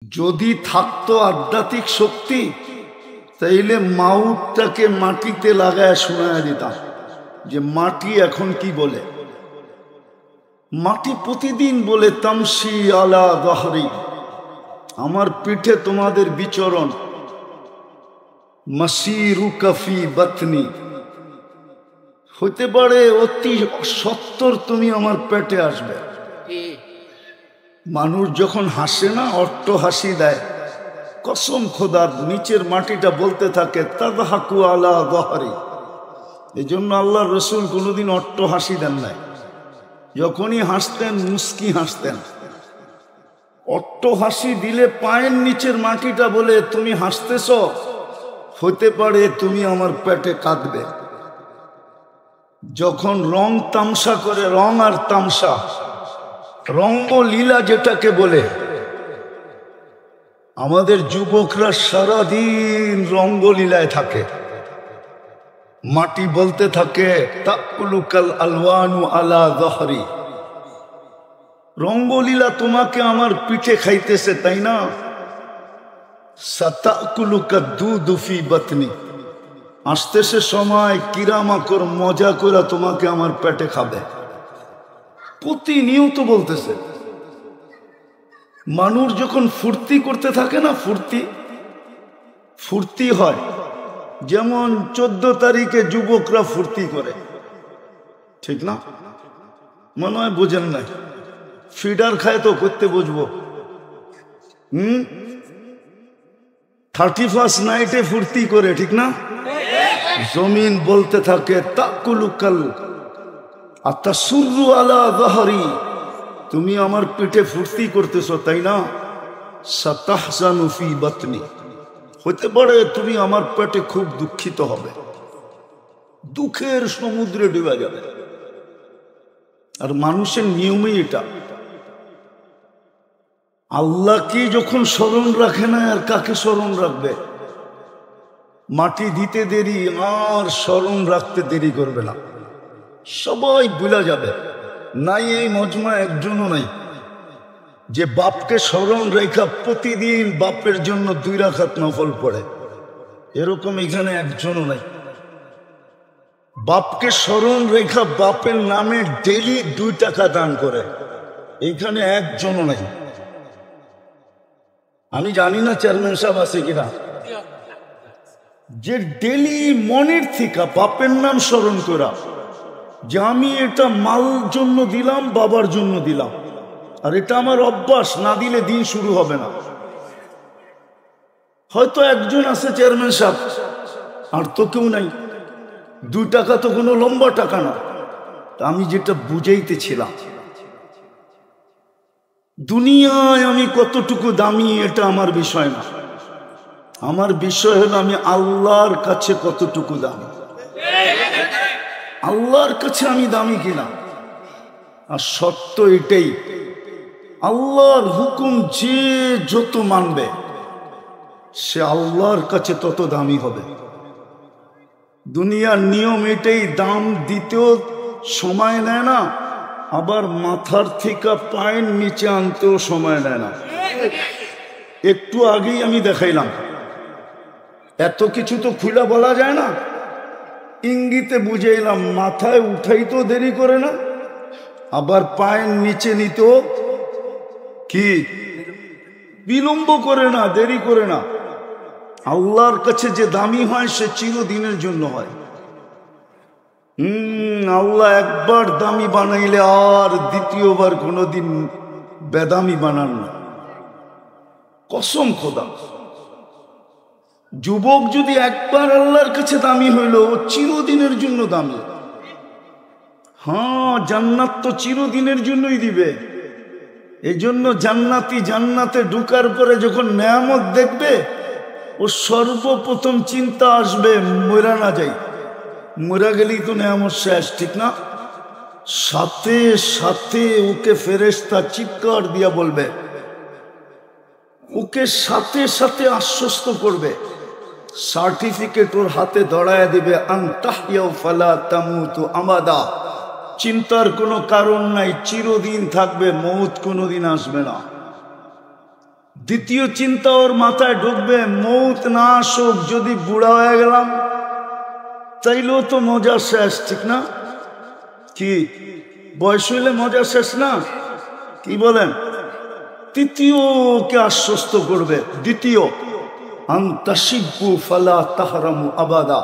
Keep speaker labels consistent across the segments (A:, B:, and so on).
A: যদি থাকতো আধ্যাত্মিক শক্তি তাইলে মাউতটাকে মাটিতে লাগায় শোনায় দিতাম যে মাটি এখন কি বলে। মাটি প্রতিদিন বলে তামসি আলা দহরি, আমার পিঠে তোমাদের বিচরণ, মাসিরু কাফি বাতনি, হতে পারে অতি সত্তর তুমি আমার পেটে আসবে। মানুষ যখন হাসে না, অট্ট হাসি দেয়, কসম খোদার নিচের মাটিটা বলতে থাকে তাদহাকু আলা দহরি। এই জন্য আল্লাহ রসুল কোনোদিন অট্ট হাসি দেন নাই, যখনই হাসতেন মুস্কি হাসতেন। অট্ট হাসি দিলে পায়ের নিচের মাটিটা বলে তুমি হাসতেছ, হতে পারে তুমি আমার পেটে কাঁদবে। যখন রং তামসা করে, রং আর তামসা, রঙ্গলীলা যেটাকে বলে, আমাদের যুবকরা সারাদিন রঙ্গলীলায় থাকে। মাটি বলতে থাকে তাকুলুকাল আলওয়ানু আলা দহরি, রঙ্গলীলা তোমাকে আমার পিঠে খাইতেছে, তাই না? সাতাকুলুকা দুধু ফি বাতনি, আসতেছে সময় কিরামাকড় মজা করে তোমাকে আমার পেটে খাবে। প্রতিনিয়ত বলতেছে। মানুষ যখন ফুর্তি করতে থাকে না, ফুর্তি হয়, যেমন 14 তারিখে যুবকরা ফুর্তি করে, ঠিক না? মনে হয় বোঝেন নাই, ফিডার খায় তো করতে বুঝবো। 31st নাইটে ফুর্তি করে, ঠিক না? জমিন বলতে থাকে তাকুলুকাল আতাসুরু আলা দহরি, তুমি আমার পেটে ফুর্তি করতেছ, তাই না? সাতাহজানু ফি বাতনি, হতে পারে তুমি আমার পেটে খুব দুঃখিত হবে, দুঃখের সমুদ্রে ডুবে যাবে। আর মানুষের নিয়মই এটা। আল্লাহকে যখন স্মরণ রাখে না, আর কাকে স্মরণ রাখবে? মাটি দিতে দেরি আর স্মরণ রাখতে দেরি করবে না, সবাই ভুলা যাবে। নাই এই মজমা একজনও নাই যে বাপকে স্মরণ রেখা প্রতিদিন বাপের জন্য 2 রাকাত নফল পড়ে, এরকম এখানে একজনও নাই। বাপকে স্মরণ রেখা বাপের নামে ডেলি 2 টাকা দান করে, এখানে একজনও নাই। আমি জানি না চেয়ারম্যান সাহেব আছে কিনা, যে ডেলি মনের থেকে বাপের নাম স্মরণ করা, যে আমি এটা মাল জন্য দিলাম, বাবার জন্য দিলাম, আর এটা আমার অভ্যাস, না দিলে দিন শুরু হবে না। হয়তো একজন আছে চেয়ারম্যান সাহেব, আর তো কেউ নাই। 2 টাকা তো কোনো লম্বা টাকা না। আমি যেটা বুঝাইতেছিলাম, দুনিয়ায় আমি কতটুকু দামি এটা আমার বিষয় না, আমার বিষয় হলো আমি আল্লাহর কাছে কতটুকু দামি, আল্লাহর কাছে আমি দামি কিনা। আর সত্য এটাই, আল্লাহর হুকুম যে যত মানবে সে আল্লাহর কাছে তত দামি হবে। দুনিয়ার নিয়ম এটাই, দাম দিতেও সময় নেয় না, আবার মাথার থেকে পায়ের নিচে আনতেও সময় নেয় না। একটু আগেই আমি দেখাইলাম, এত কিছু তো খুলে বলা যায় না, ইঙ্গিতে বুঝাইলাম। মাথায় উঠাইতেও দেরি করে না, আবার পায়ের নিচে নিতেও কি বিলম্ব করে না, দেরি করে না। আল্লাহর কাছে যে দামি হয় সে চিরদিনের জন্য হয়। আল্লাহ একবার দামি বানাইলে আর দ্বিতীয়বার কোনোদিন বেদামি বানান না, কসম খোদা। যুবক যদি একবার আল্লাহর কাছে দামি হইল, ও চিরদিনের জন্য দামি। হ্যাঁ, জান্নাত তো চিরদিনের জন্যই দিবে। এই জন্য জান্নাতি জান্নাতে ঢুকার পরে যখন নেয়ামত দেখবে, ও সর্বপ্রথম চিন্তা আসবে মরা না যাই, মরা গেলেই তো নেয়ামত শেষ, ঠিক না? সাথে সাথে ওকে ফেরেশতা চিৎকার দিয়া বলবে, ওকে সাথে সাথে আশ্বস্ত করবে, সার্টিফিকেট ওর হাতে ধরায় দিবে, আনতাহইয়া ফালা তামুতু আমাদা, চিন্তার কোনো কারণ নাই, চিরদিন থাকবে, মৌত কোনোদিন আসবে না। দ্বিতীয় চিন্তা ওর মাথায় ঢুকবে, মৌত না আসুক, যদি বুড়া হয়ে গেলাম তাইলেও তো মজা শেষ, ঠিক না? কি বয়স হইলে মজা শেষ না? কি বলেন? তৃতীয়কে আশ্বস্ত করবে। দ্বিতীয়, আন্তাশিব্বু ফালা তাহরামু আবাদা,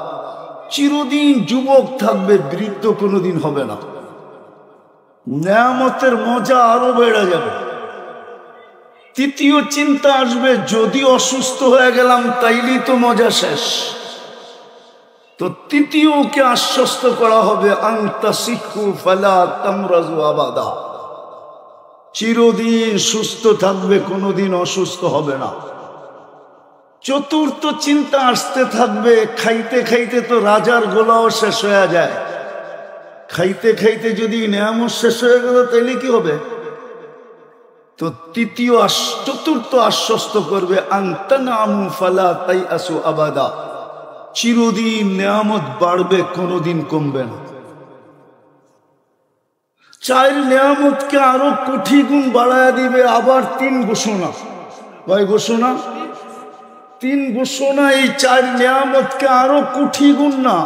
A: চিরদিন যুবক থাকবে, বৃদ্ধ কোনোদিন হবে না। নেয়ামতের মজা আরো বেড়ে যাবে। তৃতীয় চিন্তা আসবে, যদি অসুস্থ হয়ে গেলাম তাইলেই তো মজা শেষ। তো তৃতীয়কে আশ্বস্ত করা হবে, আন্তাশিক্কু ফালা তামরাজু আবাদা, চিরদিন সুস্থ থাকবে, কোনোদিন অসুস্থ হবে না। চতুর্থ চিন্তা আসতে থাকবে, খাইতে খাইতে তো রাজার গোলাও শেষ হয়ে যায়। খাইতে খাইতে যদি নেয়ামত শেষ হয়ে গেল তাইলে কি হবে? তো চতুর্থ আশ্বস্ত করবে, আনতানামু ফালা তাইআসু আবাদা, চিরদিন নেয়ামত বাড়বে, কোনোদিন কমবে না। চার নেয়ামতকে আরো কোটি গুণ বাড়ায় দিবে। আবার তিন ঘোষণা, কয় ঘোষণা? তিন ঘোষণা। এই চার নেয়ামতকে আরো কোটি গুণ না,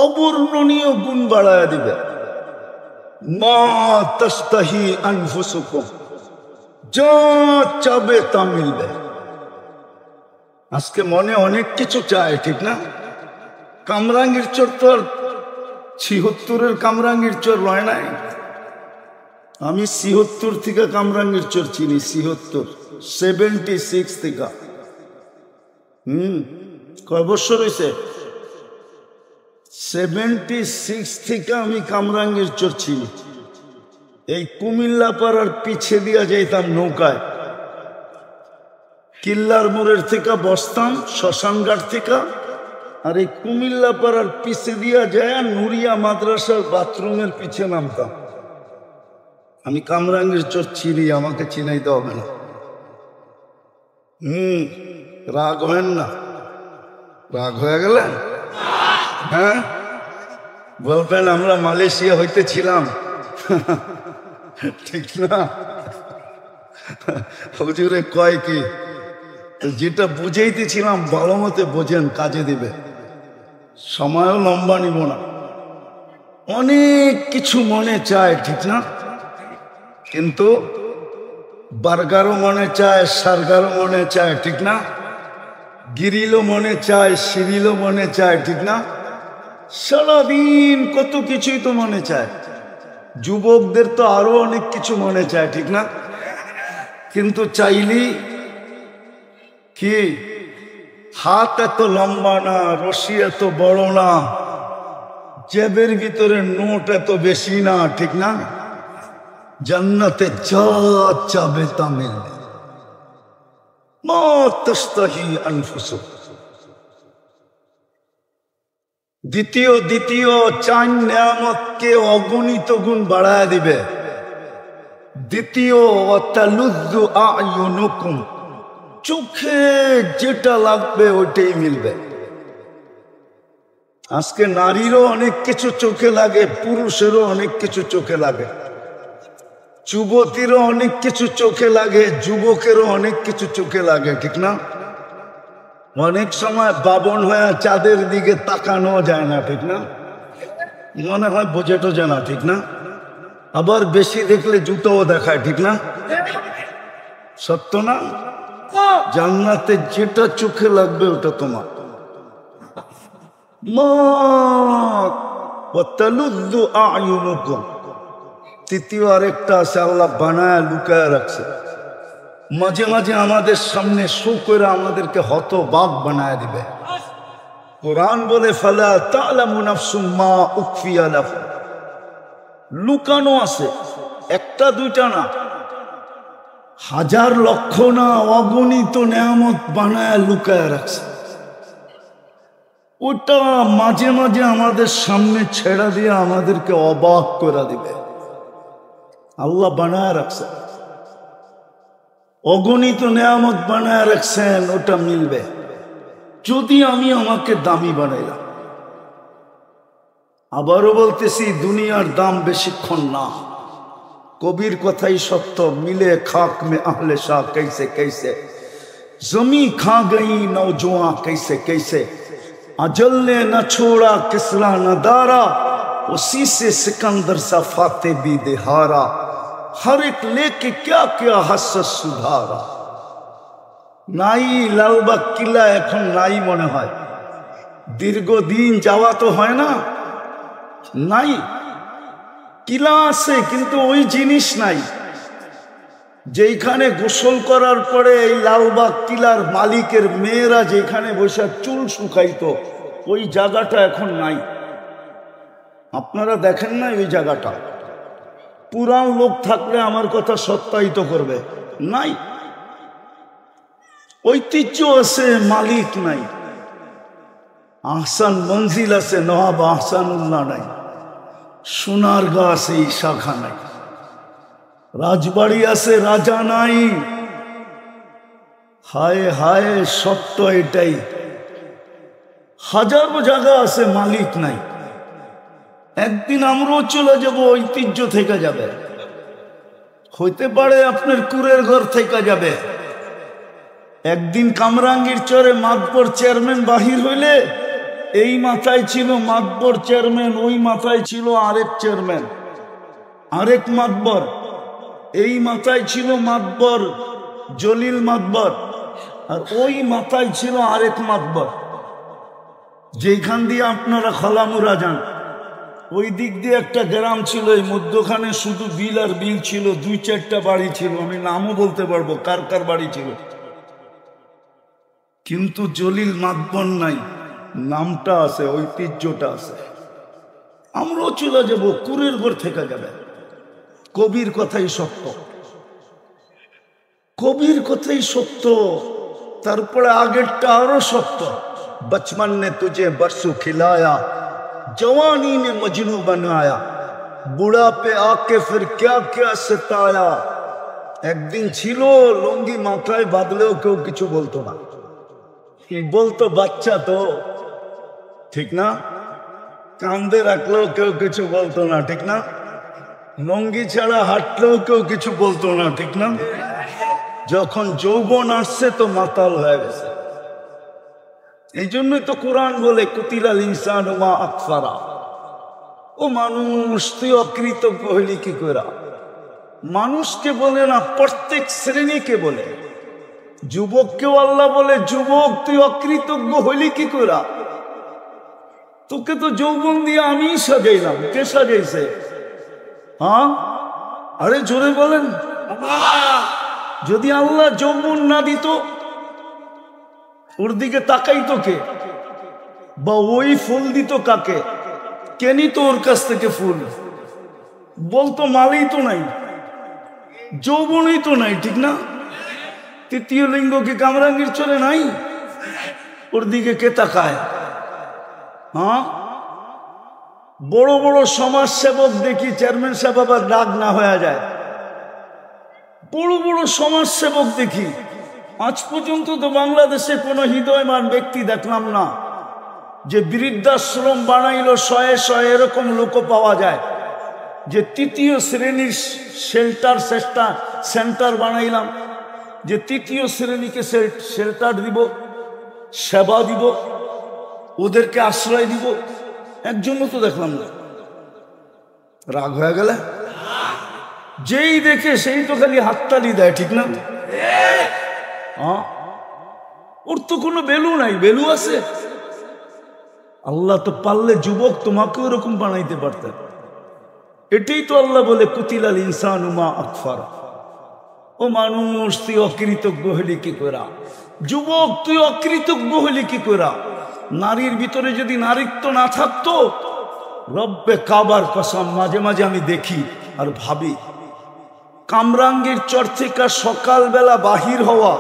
A: অবর্ণনীয় গুণ বাড়ায় দিবে। মা তাস্তাহি আনফুসুকুম, যা চাবে তা মিলবে। আজকে মনে অনেক কিছু চায়, ঠিক না? কামরাঙ্গীর চোর তো আর ৭৬-এর কামরাঙ্গীর চোর রয় নাই। আমি ৭৬ থেকে কামরাঙ্গীর চোর চিনি, 76 থেকে। কয় বছর হয়েছে? 76 থেকে আমি কামরাঙ্গীর চোর চিনি। এই কুমিল্লা পাড়ার পিছে দিয়া যাইতাম নৌকায়, কিল্লার মোড়ের থেকে বসতাম শ্মশানঘাট থেকে, আর এই কুমিল্লা পাড়ার পিছে দিয়া যায় নুরিয়া মাদ্রাসার বাথরুমের পিছে নামতাম। আমি কামরাঙ্গীর চোর চিনি, আমাকে চিনাইতে হবে না। রাগ হেন না, রাগ হয়ে গেলেন? হ্যাঁ, বলবেন আমরা মালয়েশিয়া হইতে ছিলাম, ঠিক না? হুজুরে কয় কি, যেটা বুঝাইতেছিলাম ভালো মতে বোঝেন, কাজে দিবে। সময়ও লম্বা নিব না। অনেক কিছু মনে চায়, ঠিক না? কিন্তু বার্গারও মনে চায়, সার্গারও মনে চায়, ঠিক না? গিরিলও মনে চায়, সিরিলও মনে চায়, ঠিক না? সারাদিন কত কিছুই তো মনে চায়। যুবকদের তো আরো অনেক কিছু মনে চায়, ঠিক না? কিন্তু চাইলি কি, হাত এত লম্বা না, রশি এত বড় না, জেবের ভিতরে নোট এত বেশি না, ঠিক না? জান্নাতে যা চাবে তা মিলবে। মা তাস্তাহি আনফুসুকুম। দ্বিতীয় চার নেয়ামতকে অগণিত গুণ বাড়ায় দিবে। দ্বিতীয়, ওয়াতালুয্যু আ'য়ুনুকুম, চোখে যেটা লাগবে ওইটাই মিলবে। আজকে নারীরও অনেক কিছু চোখে লাগে, পুরুষেরও অনেক কিছু চোখে লাগে, যুবতীরও অনেক কিছু চোখে লাগে, যুবকেরও অনেক কিছু চোখে লাগে, ঠিক না? অনেক সময় বাবন হয়ে চাঁদের দিকে তাকানো যায় না, ঠিক না? মনে হয় বোঝেটো জানা, ঠিক না? আবার বেশি দেখলে জুতোও দেখায়, ঠিক না? সত্য না? জান্নাতে যেটা চোখে লাগবে ওটা তোমার। তৃতীয় আরেকটা আছে, আল্লাহ বানায় লুকায় রাখছে। মাঝে মাঝে আমাদের সামনে শো করে আমাদেরকে হতবাক বানায় দিবে। কোরআন বলে, ফালা তা'লামু নাফসুম মা উখফিয়া লাহুম, লুকানো আছে, একটা দুইটা না, হাজার লক্ষ না, অগণিত নেয়ামত বানায় লুকায় রাখছে। ওটা মাঝে মাঝে আমাদের সামনে ছেড়া দিয়ে আমাদেরকে অবাক করে দিবে। আল্লাহ বানায় রাখছে, অগণিত নেয়ামত বানায় রাখছেন, ওটা মিলবে যদি আমি আমাকে দামি বানাইলাম। আবারও বলতেছি, দুনিয়ার দাম বেশিক্ষণ না। কবির কথাই সত্য, মিলে খাক মে আহলে শাহ कैसे कैसे, जमी खा गई नौजवान कैसे कैसे, अजल ने न छोड़ा किसला न दारा, उसी से सिकंदर सा फाते भी दिहारा, हर एक लेके क्या क्या हसस सुधारा। নাই লালবাগ কিলা এখন নাই মনে হয়, দীর্ঘদিন যাওয়া তো হয় না, নাই। কিলা আছে কিন্তু ওই জিনিস নাই। যেখানে গোসল করার পরে এই লালবাগ কিলার মালিকের মেয়েরা যেখানে বসে চুল শুকাইতো, ওই জায়গাটা এখন নাই। আপনারা দেখেন না ওই জায়গাটা? পুরান লোক থাকলে আমার কথা সত্যায়িত করবে, নাই। ঐতিহ্য আছে, মালিক নাই। আহসান মঞ্জিল আছে, নবাব আহসানুল্লাহ নাই। সোনারগাঁ আছে, শাখা নাই। রাজবাড়ি আছে, রাজা নাই। হায় হায়, সত্য এটাই। হাজারো জায়গা আছে, মালিক নাই। একদিন আমরাও চলে যাব, ঐতিহ্য থেকে যাবে। হইতে পারে আপনার কুরের ঘর থেকে যাবে। একদিন কামরাঙ্গীর চরে মাতবর চেয়ারম্যান বাহির হইলে এই মাথায় ছিল মাতবর চেয়ারম্যান, ওই মাথায় ছিল আরেক চেয়ারম্যান, আরেক মাতবর, এই মাথায় ছিল মাতবর জলিল মাতবর, আর ওই মাথায় ছিল আরেক মাতবর। যেখান দিয়ে আপনারা খলামুরা যান, ওই দিক দিয়ে একটা গ্রাম ছিল, এই মধ্যখানে শুধু বিল আর বিল ছিল, 2-4টা বাড়ি ছিল। আমি নামও বলতে পারবো কার কার বাড়ি ছিল, কিন্তু জলিল মাতবর নাই, নামটা আছে, ঐতিহ্যটা আছে। আমরাও চলে যাব, কুরের ঘর থেকে যাবে। কবির কথাই সত্য, কবির কথাই সত্য। তারপরে আগেরটা আরো সত্য। बचपन ने तुझे बरसों खिलाया, जवानी ने मजनू बनाया, बुढ़ापे आके फिर क्या क्या सताया। একদিন ছিল লুঙ্গি মাথায় বাঁধলেও কেউ কিছু বলতো না, বলতো বাচ্চা তো, ঠিক না? কান্দে রাখলেও কেউ কিছু বলতো না, ঠিক না? লুঙ্গি ছাড়া হাঁটলেও কেউ কিছু বলতো না, ঠিক না? যখন যৌবন আসছে তো মাতাল হয়ে গেছে। এই জন্যই তো কোরআন বলে কুতিলাল ইনসানু মা আকফারা। ও মানুষ, তুই অকৃতজ্ঞ হইলি কি করে? মানুষকে বলে না, প্রত্যেক শ্রেণীকে বলে। যুবককেও আল্লাহ বলে, যুবক তুই অকৃতজ্ঞ হইলি কি করে? তোকে তো যৌবন দিয়ে আমি সাজাইলাম, কে সাজাইছে? হ্যাঁ, আরে জোরে বলেন। যদি আল্লাহ যৌবন না দিত, ওর দিকে তাকাইতো কে? বা ওই ফুল দিত কাকে? কে নিত ওর কাছ থেকে ফুল? বলতো মালেই তো নাই, যৌবনই তো নাই, ঠিক না? তৃতীয় লিঙ্গ কি কামরাঙ্গীর চলে নাই? ওর দিকে কে তাকায়? হ্যাঁ, বড় বড় সমাজ সেবক দেখি, চেয়ারম্যান সাহেব আবার রাগ না হয়ে যায়। বড় বড় সমাজ সেবক দেখি, আজ পর্যন্ত তো বাংলাদেশে কোনো হৃদয়মান ব্যক্তি দেখলাম না যে বৃদ্ধাশ্রম বানাইলো 100 এরকম লোক পাওয়া যায়, যে তৃতীয় শ্রেণীর সেন্টার বানাইলাম, যে তৃতীয় শ্রেণীকে শেল্টার দিব, সেবা দিব, ওদেরকে আশ্রয় দিব। একজনও তো দেখলাম না। রাগ হয়ে গেলে যেই দেখে সেই তো খালি হাততালি দেয়, ঠিক না? ওর তো কোনো ভ্যালু নাই। ভ্যালু আছে? আল্লাহ তো পারলে যুবক তোমাকেও এরকম বানাইতে পারতেন। এটাই তো আল্লাহ বলে কুতিলাল ইনসানু মা আকফারা। ও মানুষ, তুই অকৃতজ্ঞ হলি কি করা? যুবক তুই অকৃতজ্ঞ হলি কি করা? নারীর ভিতরে যদি নারীত্ব না থাকতো, রব্বে কাবার কসম, মাঝে মাঝে আমি দেখি আর ভাবি, কামরাঙ্গীর চর থেকে সকালবেলা বাহির হওয়া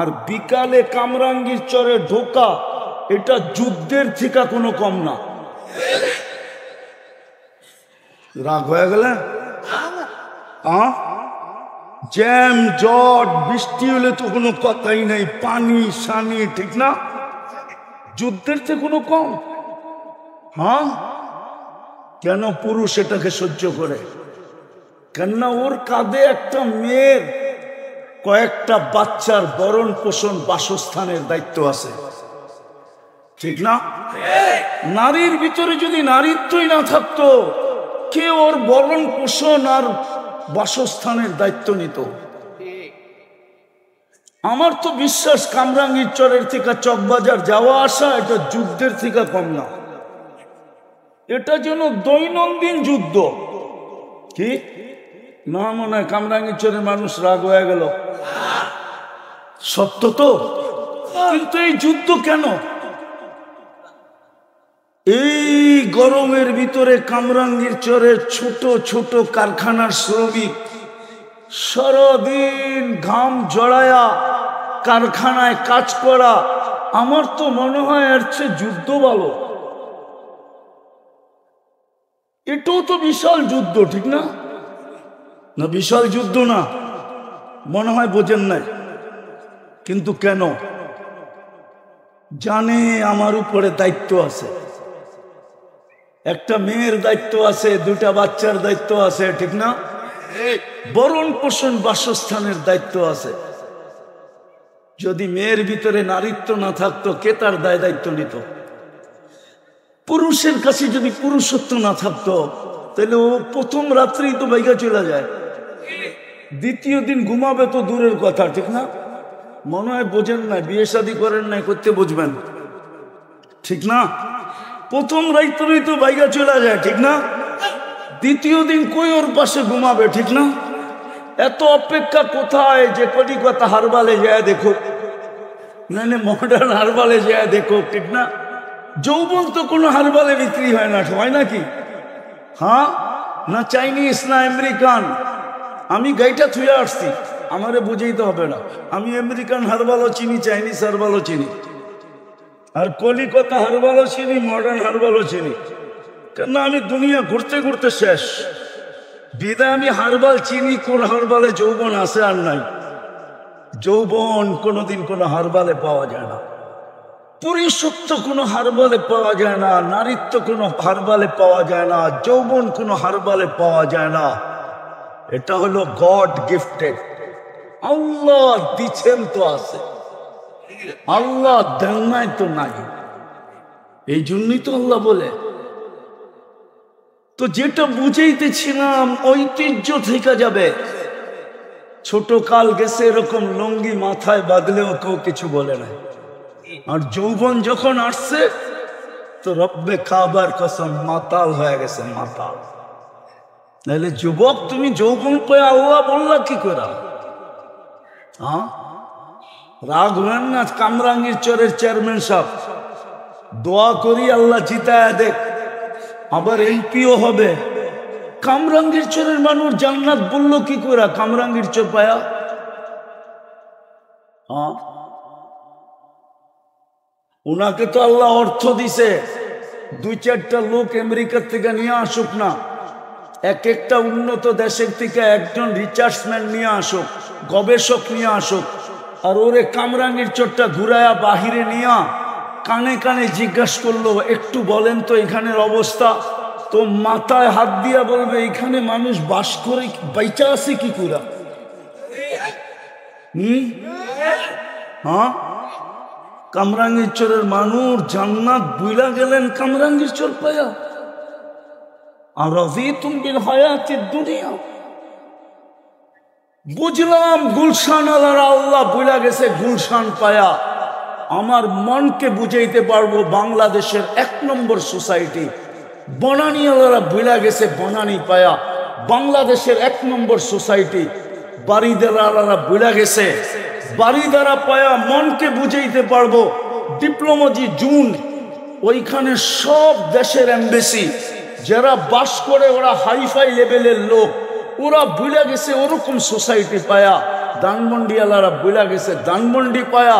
A: আর বিকালে কামরাঙ্গীর চরে ঢোকা, এটা যুদ্ধের থেকে কোনো কম না। রাগ হয়ে গেলে? জ্যাম জট বৃষ্টি হলে তো কোনো কথাই নাই, পানি সানি, ঠিক না? যুদ্ধের থেকে কোনো কম? হ্যাঁ, কেন পুরুষ এটাকে সহ্য করে? কেননা ওর কাঁধে একটা মেয়ের কয়েকটা বাচ্চার বরণ পোষণ বাসস্থানের দায়িত্ব আছে, ঠিক না? নারীর ভিতরে যদি নারীত্বই না থাকতো, কে ওর বরণ পোষণ আর বাসস্থানের দায়িত্ব নিত? আমার তো বিশ্বাস কামরাঙ্গীর চরের থেকে চকবাজার যাওয়া আসা এটা যুদ্ধের থেকে কম না, এটা যেন দৈনন্দিন যুদ্ধ। কি না মনে হয় কামরাঙ্গীর চরের মানুষ রাগ হয়ে গেল? সত্য তো। কিন্তু এই যুদ্ধ কেন? এই গরমের ভিতরে কামরাঙ্গীর চরের ছোট ছোট কারখানার শ্রমিক সারাদিন ঘাম জড়ায়া কারখানায় কাজ করা, আমার তো মনে হয় এর চেয়ে যুদ্ধ ভালো। এটাও তো বিশাল যুদ্ধ, ঠিক না? না বিশাল যুদ্ধ না? মনে হয় বোঝেন নাই। কিন্তু কেন? জানে আমার উপরে দায়িত্ব আছে, একটা মেয়ের দায়িত্ব আছে, দুটা বাচ্চার দায়িত্ব আছে, ঠিক না? বরণ পোষণ বাসস্থানের দায়িত্ব আছে। যদি মেয়ের ভিতরে নারীত্ব না থাকতো, কে তার দায় দায়িত্ব নিত? পুরুষের কাছে যদি পুরুষত্ব না থাকতো, তাহলে ও প্রথম রাত্রেই তো বাইকা চলে যায়, দ্বিতীয় দিন ঘুমাবে তো দূরের কথা, ঠিক না? মনে হয় বোঝেন নাই, বিয়ে শাদী করেন নাই, করতে বুঝবেন, ঠিক না? প্রথম রাত্রেই তো বাইকা চলে যায়, ঠিক না? দ্বিতীয় দিন কই ওর পাশে ঘুমাবে, ঠিক না? এত অপেক্ষা কোথায় যে কলিকাতা হারবালে যায় দেখো, মানে মডার্ন হারবালে যায় দেখো, ঠিক না? যৌবন তো কোনো হারবালে বিক্রি হয় না, হয় নাকি? হ্যাঁ না, চাইনিজ না আমেরিকান। আমি গাইটা থুয়ে আসছি, আমারে বুঝাইতে হবে না। আমি আমেরিকান হারবালও চিনি, চাইনিজ হারবালও চিনি, আর কলিকাতা হারবালও চিনি, মডার্ন হারবালও চিনি। কেন আমি দুনিয়া ঘুরতে ঘুরতে শেষ, বিদায় আমি হারবাল চিনি। কোন হারবালে যৌবন আছে আর নাই? যৌবন কোনোদিন কোনো হারবালে পাওয়া যায় না, পুরুষত্ব কোনো হারবালে পাওয়া যায় না, নারীত্ব কোনো হারবালে পাওয়া যায় না, যৌবন কোনো হারবালে পাওয়া যায় না। এটা হলো গড গিফটেড। আল্লাহ দিচ্ছেন তো আছে, আল্লাহ দেন নাই তো নাই। এই জন্যই তো আল্লাহ বলে। তো যেটা বুঝাইতেছিলাম, ঐতিহ্য থেকে যাবে। ছোট কাল গেছে, এরকম লুঙ্গি মাথায় বাঁধলেও কেউ কিছু বলে না। আর যৌবন যখন আসছে, তো রব্বে কাবার কসম মাতাল হয়ে গেছে, মাতাল। নাহলে যুবক, তুমি যৌবন পেয়ে আল্লাহ বললা কি করে? হ্যাঁ, রাগ হলেন না? কামরাঙ্গীর চরের চেয়ারম্যান সাহেব, দোয়া করি আল্লাহ জিতায় দেখ, আবার এমপিও হবে। কামরাঙ্গীর চরের মানুষ জান্নাত বললো কি করে? কামরাঙ্গীর চর পায়া। হ্যাঁ, উনাকে তো আল্লাহ অর্থ দিছে, দুই চারটা লোক আমেরিকার থেকে নিয়ে আসুক না, এক একটা উন্নত দেশের থেকে একজন রিসার্চম্যান নিয়ে আসুক, গবেষক নিয়ে আসুক, আর ওরে কামরাঙ্গীর চরটা ঘুরায়া বাহিরে নিয়া কানে কানে জিজ্ঞাসা করলো, একটু বলেন তো এখানের অবস্থা। তো মাথায় হাত দিয়া বলবে, এখানে মানুষ বাস করে, বাইচা আছে কি করে? হ্যাঁ, কামরাঙ্গীর চরের মানুষ জান্নাত বুইলা গেলেন কামরাঙ্গীর চর পায়া। আর রাযীতুম বিল হায়াতিদ দুনিয়া, বুঝলাম গুলশান আলারা আল্লাহ বুইলা গেছে গুলশান পায়া। আমার মনকে বুঝাইতে পারবো, বাংলাদেশের 1 নম্বর সোসাইটি বনানী আলারা বুইলা গেছে বনানী পায়া। বাংলাদেশের 1 নম্বর সোসাইটি বাড়িদারা আলারা বুইলা গেছে বাড়িদারা পায়া। মনকে বুঝাইতে পারবো, ডিপ্লোমাজি জুন, ওইখানে সব দেশের এমবেসি যারা বাস করে, ওরা হাইফাই লেভেলের লোক, ওরা বুইলা গেছে ওরকম সোসাইটি পায়া। ধানমন্ডি আলারা বুইলা গেছে ধানমন্ডি পায়া,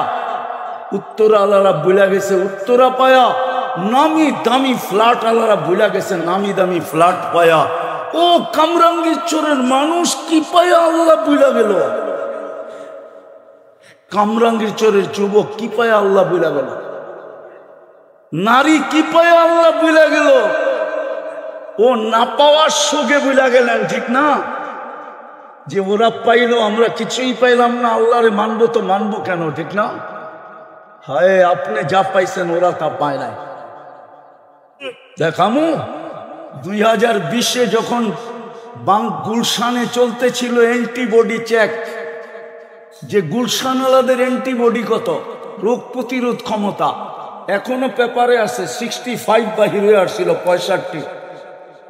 A: উত্তরা আলারা বুইলা গেছে উত্তরা পায়া, নামি দামি ফ্ল্যাট আলারা বুইলা গেছে নামি দামি ফ্ল্যাট পায়া। ও কামরাঙ্গীর চরের মানুষ কি পায়া আল্লাহ বুইলা গেল? কামরাঙ্গীর চরের যুবক কি পায়া আল্লাহ বুইলা গেল? নারী কি পায়া আল্লাহ বুইলা গেল? ও না পাওয়ার শোকে বুইলা গেলেন, ঠিক না? যে ওরা পাইলো আমরা কিছুই পাইলাম না, আল্লাহরে মানবো তো মানবো কেন, ঠিক না? হায় আপনি যা পাইছেন ওরা তা পায় নাই। দেখামু 2020-এ যখন গুলশানে চলতেছিল অ্যান্টিবডি চেক, যে গুলশানওয়ালাদের অ্যান্টিবডি কত, রোগ প্রতিরোধ ক্ষমতা, এখনো পেপারে আছে 65 বাহির হয়ে আসছিল 65।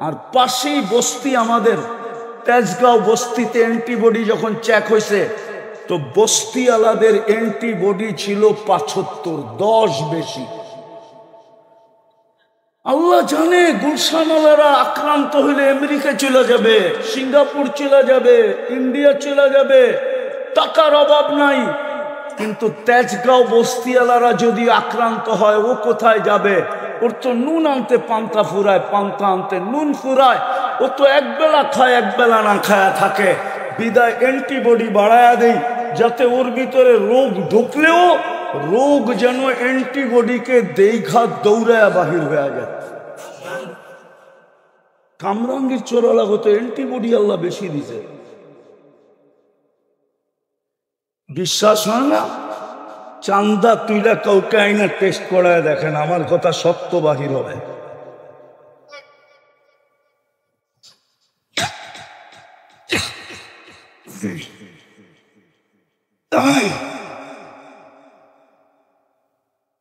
A: আর পাশেই বস্তি আমাদের তেজগাঁও বস্তিতে অ্যান্টিবডি যখন চেক হয়েছে তো বস্তিওয়ালাদের অ্যান্টিবডি ছিল 75, 10 বেশি। আল্লাহ জানে গুলশানওয়ালারা আক্রান্ত হইলে আমেরিকা চলে যাবে, সিঙ্গাপুর চলে যাবে, ইন্ডিয়া চলে যাবে, টাকার অভাব নাই। কিন্তু তেজগাঁও বস্তিওয়ালারা যদি আক্রান্ত হয় ও কোথায় যাবে? ওর তো নুন আনতে পান্তা ফুরায়, পান্তা আনতে নুন ফুরায়, ও তো একবেলা খায় একবেলা না খায়া থাকে। বিদায় অ্যান্টিবডি বাড়ায়া দেই যাতে ওর ভিতরে রোগ ঢুকলেও রোগ যেন অ্যান্টিবডিকে দেখা দৌড়ায়া বাহির হয়ে যায়। কামরাঙ্গীর চোরালা হতো অ্যান্টিবডি আল্লাহ বেশি দিছে। বিশ্বাস হয় না? চান্দা তুইলা কাউকে আইনা টেস্ট করায় দেখেন, আমার কথা সত্য বাহির হবে।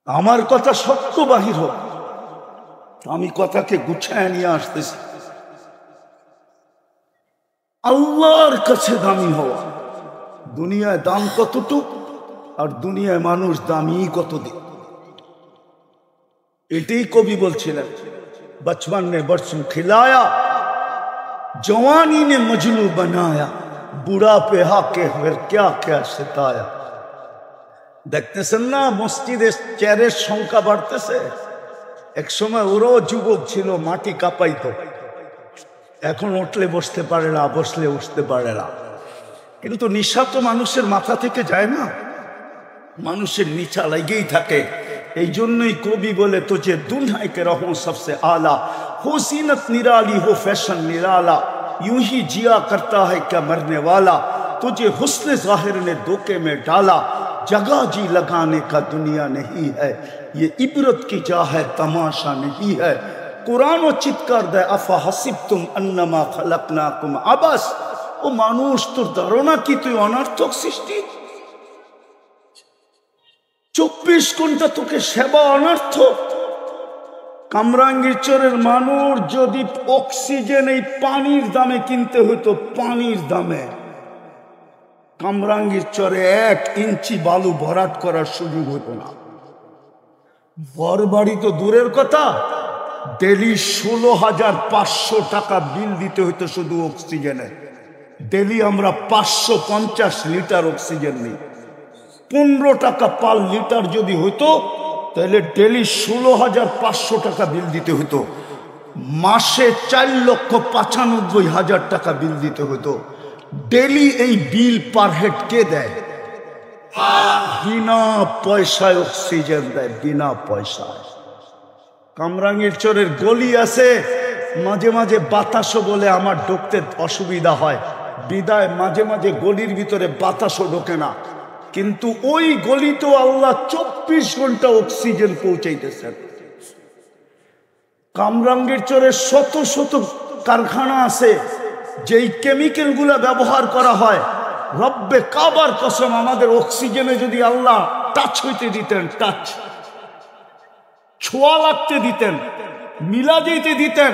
A: আমার কথা সত্য বাহির হবে। আমি কথাকে গুছায় নিয়ে আসতেছি। আল্লাহর কাছে দামি হওয়া। দুনিয়ায় দাম কতটুক আর দুনিয়ায় মানুষ দামি কতদিন, এটাই কবি বলছিলেন। बचपन ने बरसों खिलाया, जवानी ने मजनू बनाया, बुढ़ा पे हाके फिर क्या क्या सिताया। দেখতেছেন না মসজিদে চেয়ারের সংখ্যা বাড়তেছে। এক সময় ওরাও যুবক ছিল, মাটি কাঁপাইতো, এখন উঠলে বসতে পারে না, বসলে উঠতে পারে না। কিন্তু নিশা তো মানুষের মাথা থেকে যায় না, মানুষের নিচা লেগেই থাকে। এই জন্যই কবি বলে তুঝে দুনিয়া के रहूं सबसे आला, हो सीनत निराली हो फैशन निराला, यूं ही जिया करता है क्या मरने वाला, तुझे हुस्न जाहिर ने धोखे में डाला, जगह जी लगाने का दुनिया नहीं है, ये इबरत की जा है तमाशा नहीं है। कुरान चित्कार दे अफा हसिबतुम अन्नमा खलकनाकुम आबास। ও মানুষ, তোর ধারণা কি তুই অনর্থক সৃষ্টি? 24 ঘন্টা তোকে সেবা অনর্থক। কামরাঙ্গীর চরের মানুষ যদি অক্সিজেন এই পানির দামে কিনতে হতো, পানির দামে, কামরাঙ্গীর চরে 1 ইঞ্চি বালু ভরাট করার সুযোগ হতো না। ঘরবাড়ি তো দূরের কথা, ডেলি 16,500 টাকা বিল দিতে হতো শুধু অক্সিজেনে। ডেলি আমরা 550 লিটার অক্সিজেন নিই। 15 টাকা পার লিটার যদি হইতো তাহলে ডেলি 16,500 টাকা বিল দিতে হতো। মাসে 4,95,000 টাকা বিল দিতে হতো। ডেলি এই বিল পার হেড কে দেয়? বিনা পয়সায় অক্সিজেন দেয়, বিনা পয়সায়। কামরাঙ্গীর চরের গলি আছে, মাঝে মাঝে বাতাসও বলে আমার ঢুকতে অসুবিধা হয়, বিদায় মাঝে মাঝে গলির ভিতরে বাতাসও ঢোকে না। কিন্তু ওই গলিতেও আল্লাহ 24 ঘন্টা অক্সিজেন পৌঁছাইতেছেন। কামরাঙ্গীর চরে শত শত কারখানা আছে, যেই কেমিক্যাল গুলা ব্যবহার করা হয়, রব্বে কাবার কসম, আমাদের অক্সিজেনে যদি আল্লাহ টাচ হইতে দিতেন, টাচ ছোঁয়া লাগতে দিতেন, মিলা যেতে দিতেন,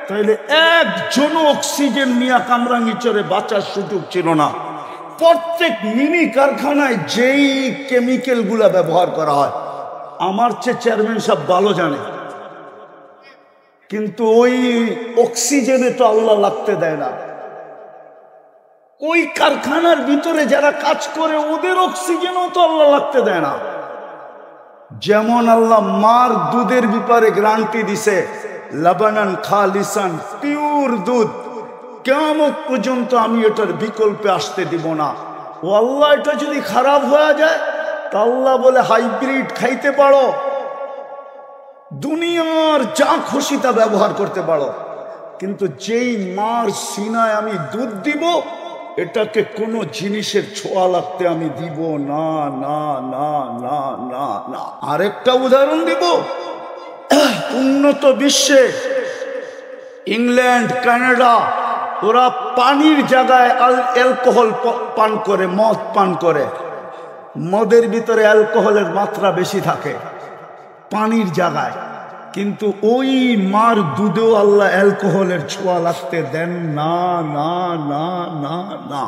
A: তাহলে একজনও অক্সিজেন নিয়ে কামরাঙ্গীর চরে বাঁচার সুযোগ ছিল না। প্রত্যেক মিনি কারখানায় যেই কেমিক্যাল গুলা ব্যবহার করা হয়, আমার চেয়ে চেয়ারম্যান সাহেব ভালো জানে, কিন্তু ওই অক্সিজেনে তো আল্লাহ লাগতে দেয় না। ওই কারখানার ভিতরে যারা কাজ করে ওদের অক্সিজেনও তো আল্লাহ লাগতে দেয় না। যেমন আল্লাহ মার দুধের ব্যাপারে গ্যারান্টি দিছে, লাবানান খালিসান, পিওর দুধ, কিয়ামত পর্যন্ত আমি এটার বিকল্পে আসতে দিব না। ও আল্লাহ, এটা যদি খারাপ হয়ে যায় তা আল্লাহ বলে হাইব্রিড খাইতে পারো, দুনিয়ার যা খুশি তা ব্যবহার করতে পারো, কিন্তু যেই মার সিনায় আমি দুধ দিব এটাকে কোনো জিনিসের ছোঁয়া লাগতে আমি দিব না না না না না না। আরেকটা উদাহরণ দিব, উন্নত বিশ্বে ইংল্যান্ড, কানাডা, ওরা পানির জায়গায় অ্যালকোহল পান করে, মদ পান করে। মদের ভিতরে অ্যালকোহলের মাত্রা বেশি থাকে পানির জায়গায়, কিন্তু ওই মার দুধেও আল্লাহ অ্যালকোহলের ছোঁয়া লাগতে দেন না না না না না।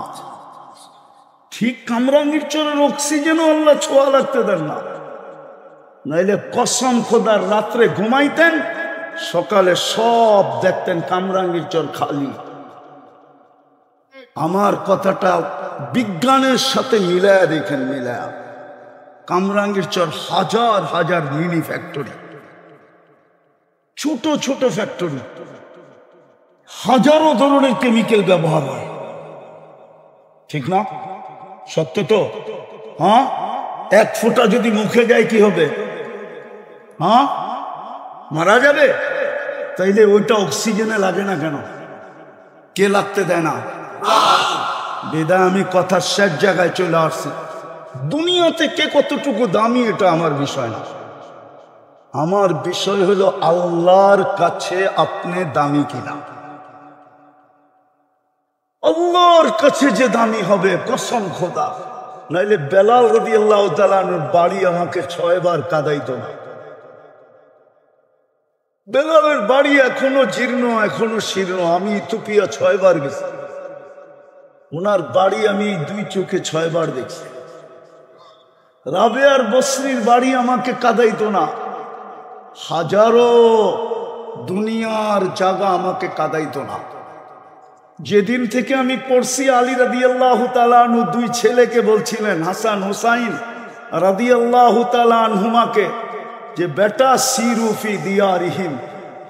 A: ঠিক কামরাঙ্গীর চরের অক্সিজেনও আল্লাহ ছোঁয়া লাগতে দেন না। নাইলে কসম খোদার রাত্রে ঘুমাইতেন, সকালে সব দেখতেন কামরাঙ্গীর চর খালি। আমার কথাটা বিজ্ঞানের সাথে মিলায়া দেখেন, মিলায়া। কামরাঙ্গীর চর হাজার হাজার মিনি ফ্যাক্টরি, ছোট ছোট ফ্যাক্টরি, হাজারো ধরনের কেমিক্যাল ব্যবহার হয়, ঠিক না? সত্য তো? হ্যাঁ, এক ফোঁটা যদি মুখে যায় কি হবে? হ্যাঁ, মারা যাবে। তাইলে ওইটা অক্সিজেনে লাগে না কেন? কে লাগতে দেয় না? বেদায় আমি কথার শেষ জায়গায় চলে আসছি। দুনিয়াতে কে কতটুকু দামি এটা আমার বিষয় না। আমার বিষয় হলো আল্লাহর কাছে আপনি দামি কিনা। আল্লাহর কাছে যে দামি হবে, কসম খোদা। নাইলে বেলাল রাদিয়াল্লাহু তাআলা আনহুর বাড়ি আমাকে 6 বার কাঁদাইতো না। বেলালের বাড়ি এখনো জীর্ণ, এখনো শীর্ণ। আমি ইথিওপিয়া 6 বার গেছি, ওনার বাড়ি আমি 2 চোখে 6 বার দেখছি। রাবেয়ার বসরির বাড়ি আমাকে কাঁদাইতো না। হাজারো দুনিয়ার জায়গা আমাকে কাঁদাইতো না। যেদিন থেকে আমি পড়ছি, আলী রাদিয়াল্লাহু তাআলা আনহু 2 ছেলেকে বলছিলেন, হাসান হুসাইন রাদিয়াল্লাহু তাআলা আনহুমাকে, যে বেটা সিরু ফি দিয়ারিহিম,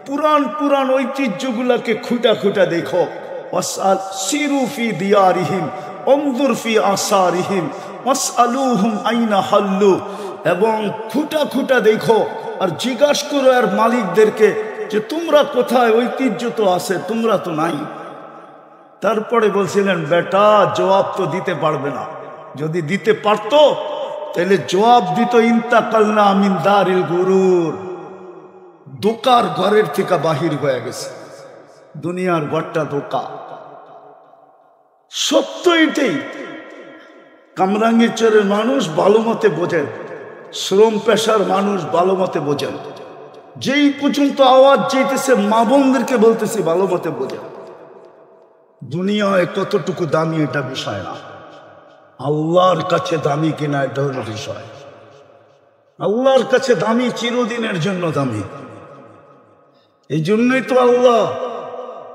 A: পুরান পুরান ঐতিহ্যগুলোকে খুঁটা খুঁটা দেখো। ওয়াসআল সিরু ফি দিয়ারিহিম উনজুর ফি আসারিহিম ওয়াসআলুহুম আইনা হাল্লু, এবং খুঁটা খুঁটা দেখো আর জিজ্ঞাসা করো আর মালিকদেরকে যে তোমরা কোথায়, ঐতিহ্য তো আছে, তোমরা তো নাই। তারপরে বলছিলেন, বেটা জবাব তো দিতে পারবে না। যদি দিতে পারতো তাহলে জবাব দিত, ইন্তাকালনা মিন দারিল গুরুর, দোকার ঘরের থেকে বাহির হয়ে গেছে। দুনিয়ার ঘরটা দোকা। সত্য এটাই। কামরাঙ্গীর চরের মানুষ ভালো মতে বোঝেন, শ্রম পেশার মানুষ ভালো মতে বোঝেন। যেই পর্যন্ত আওয়াজ যেতেছে মা বোনদেরকে বলতেছি, ভালো মতে বোঝেন। দুনিয়ায় কতটুকু দামি এটা বিষয় না, আল্লাহর কাছে দামি কিনা এটা হলো বিষয়। আল্লাহর কাছে দামি, চিরদিনের জন্য দামি। এই জন্যই তো আল্লাহ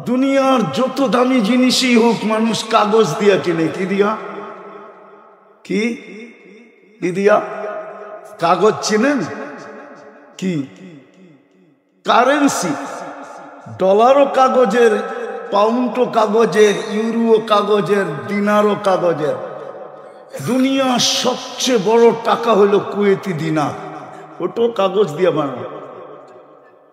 A: দুনিয়ার যত দামি জিনিসই হোক মানুষ কাগজ দিয়া কিনে। কি দিয়া? কি দিয়া? কাগজ চিনেন? কি কারেন্সি? ডলারও কাগজের, পাউন্ডও কাগজের, ইউরো কাগজের, দিনারও কাগজের। দুনিয়ার সবচেয়ে বড় টাকা হলো কুয়েতি দিনার, ওটাও কাগজ দিয়ে বানানো।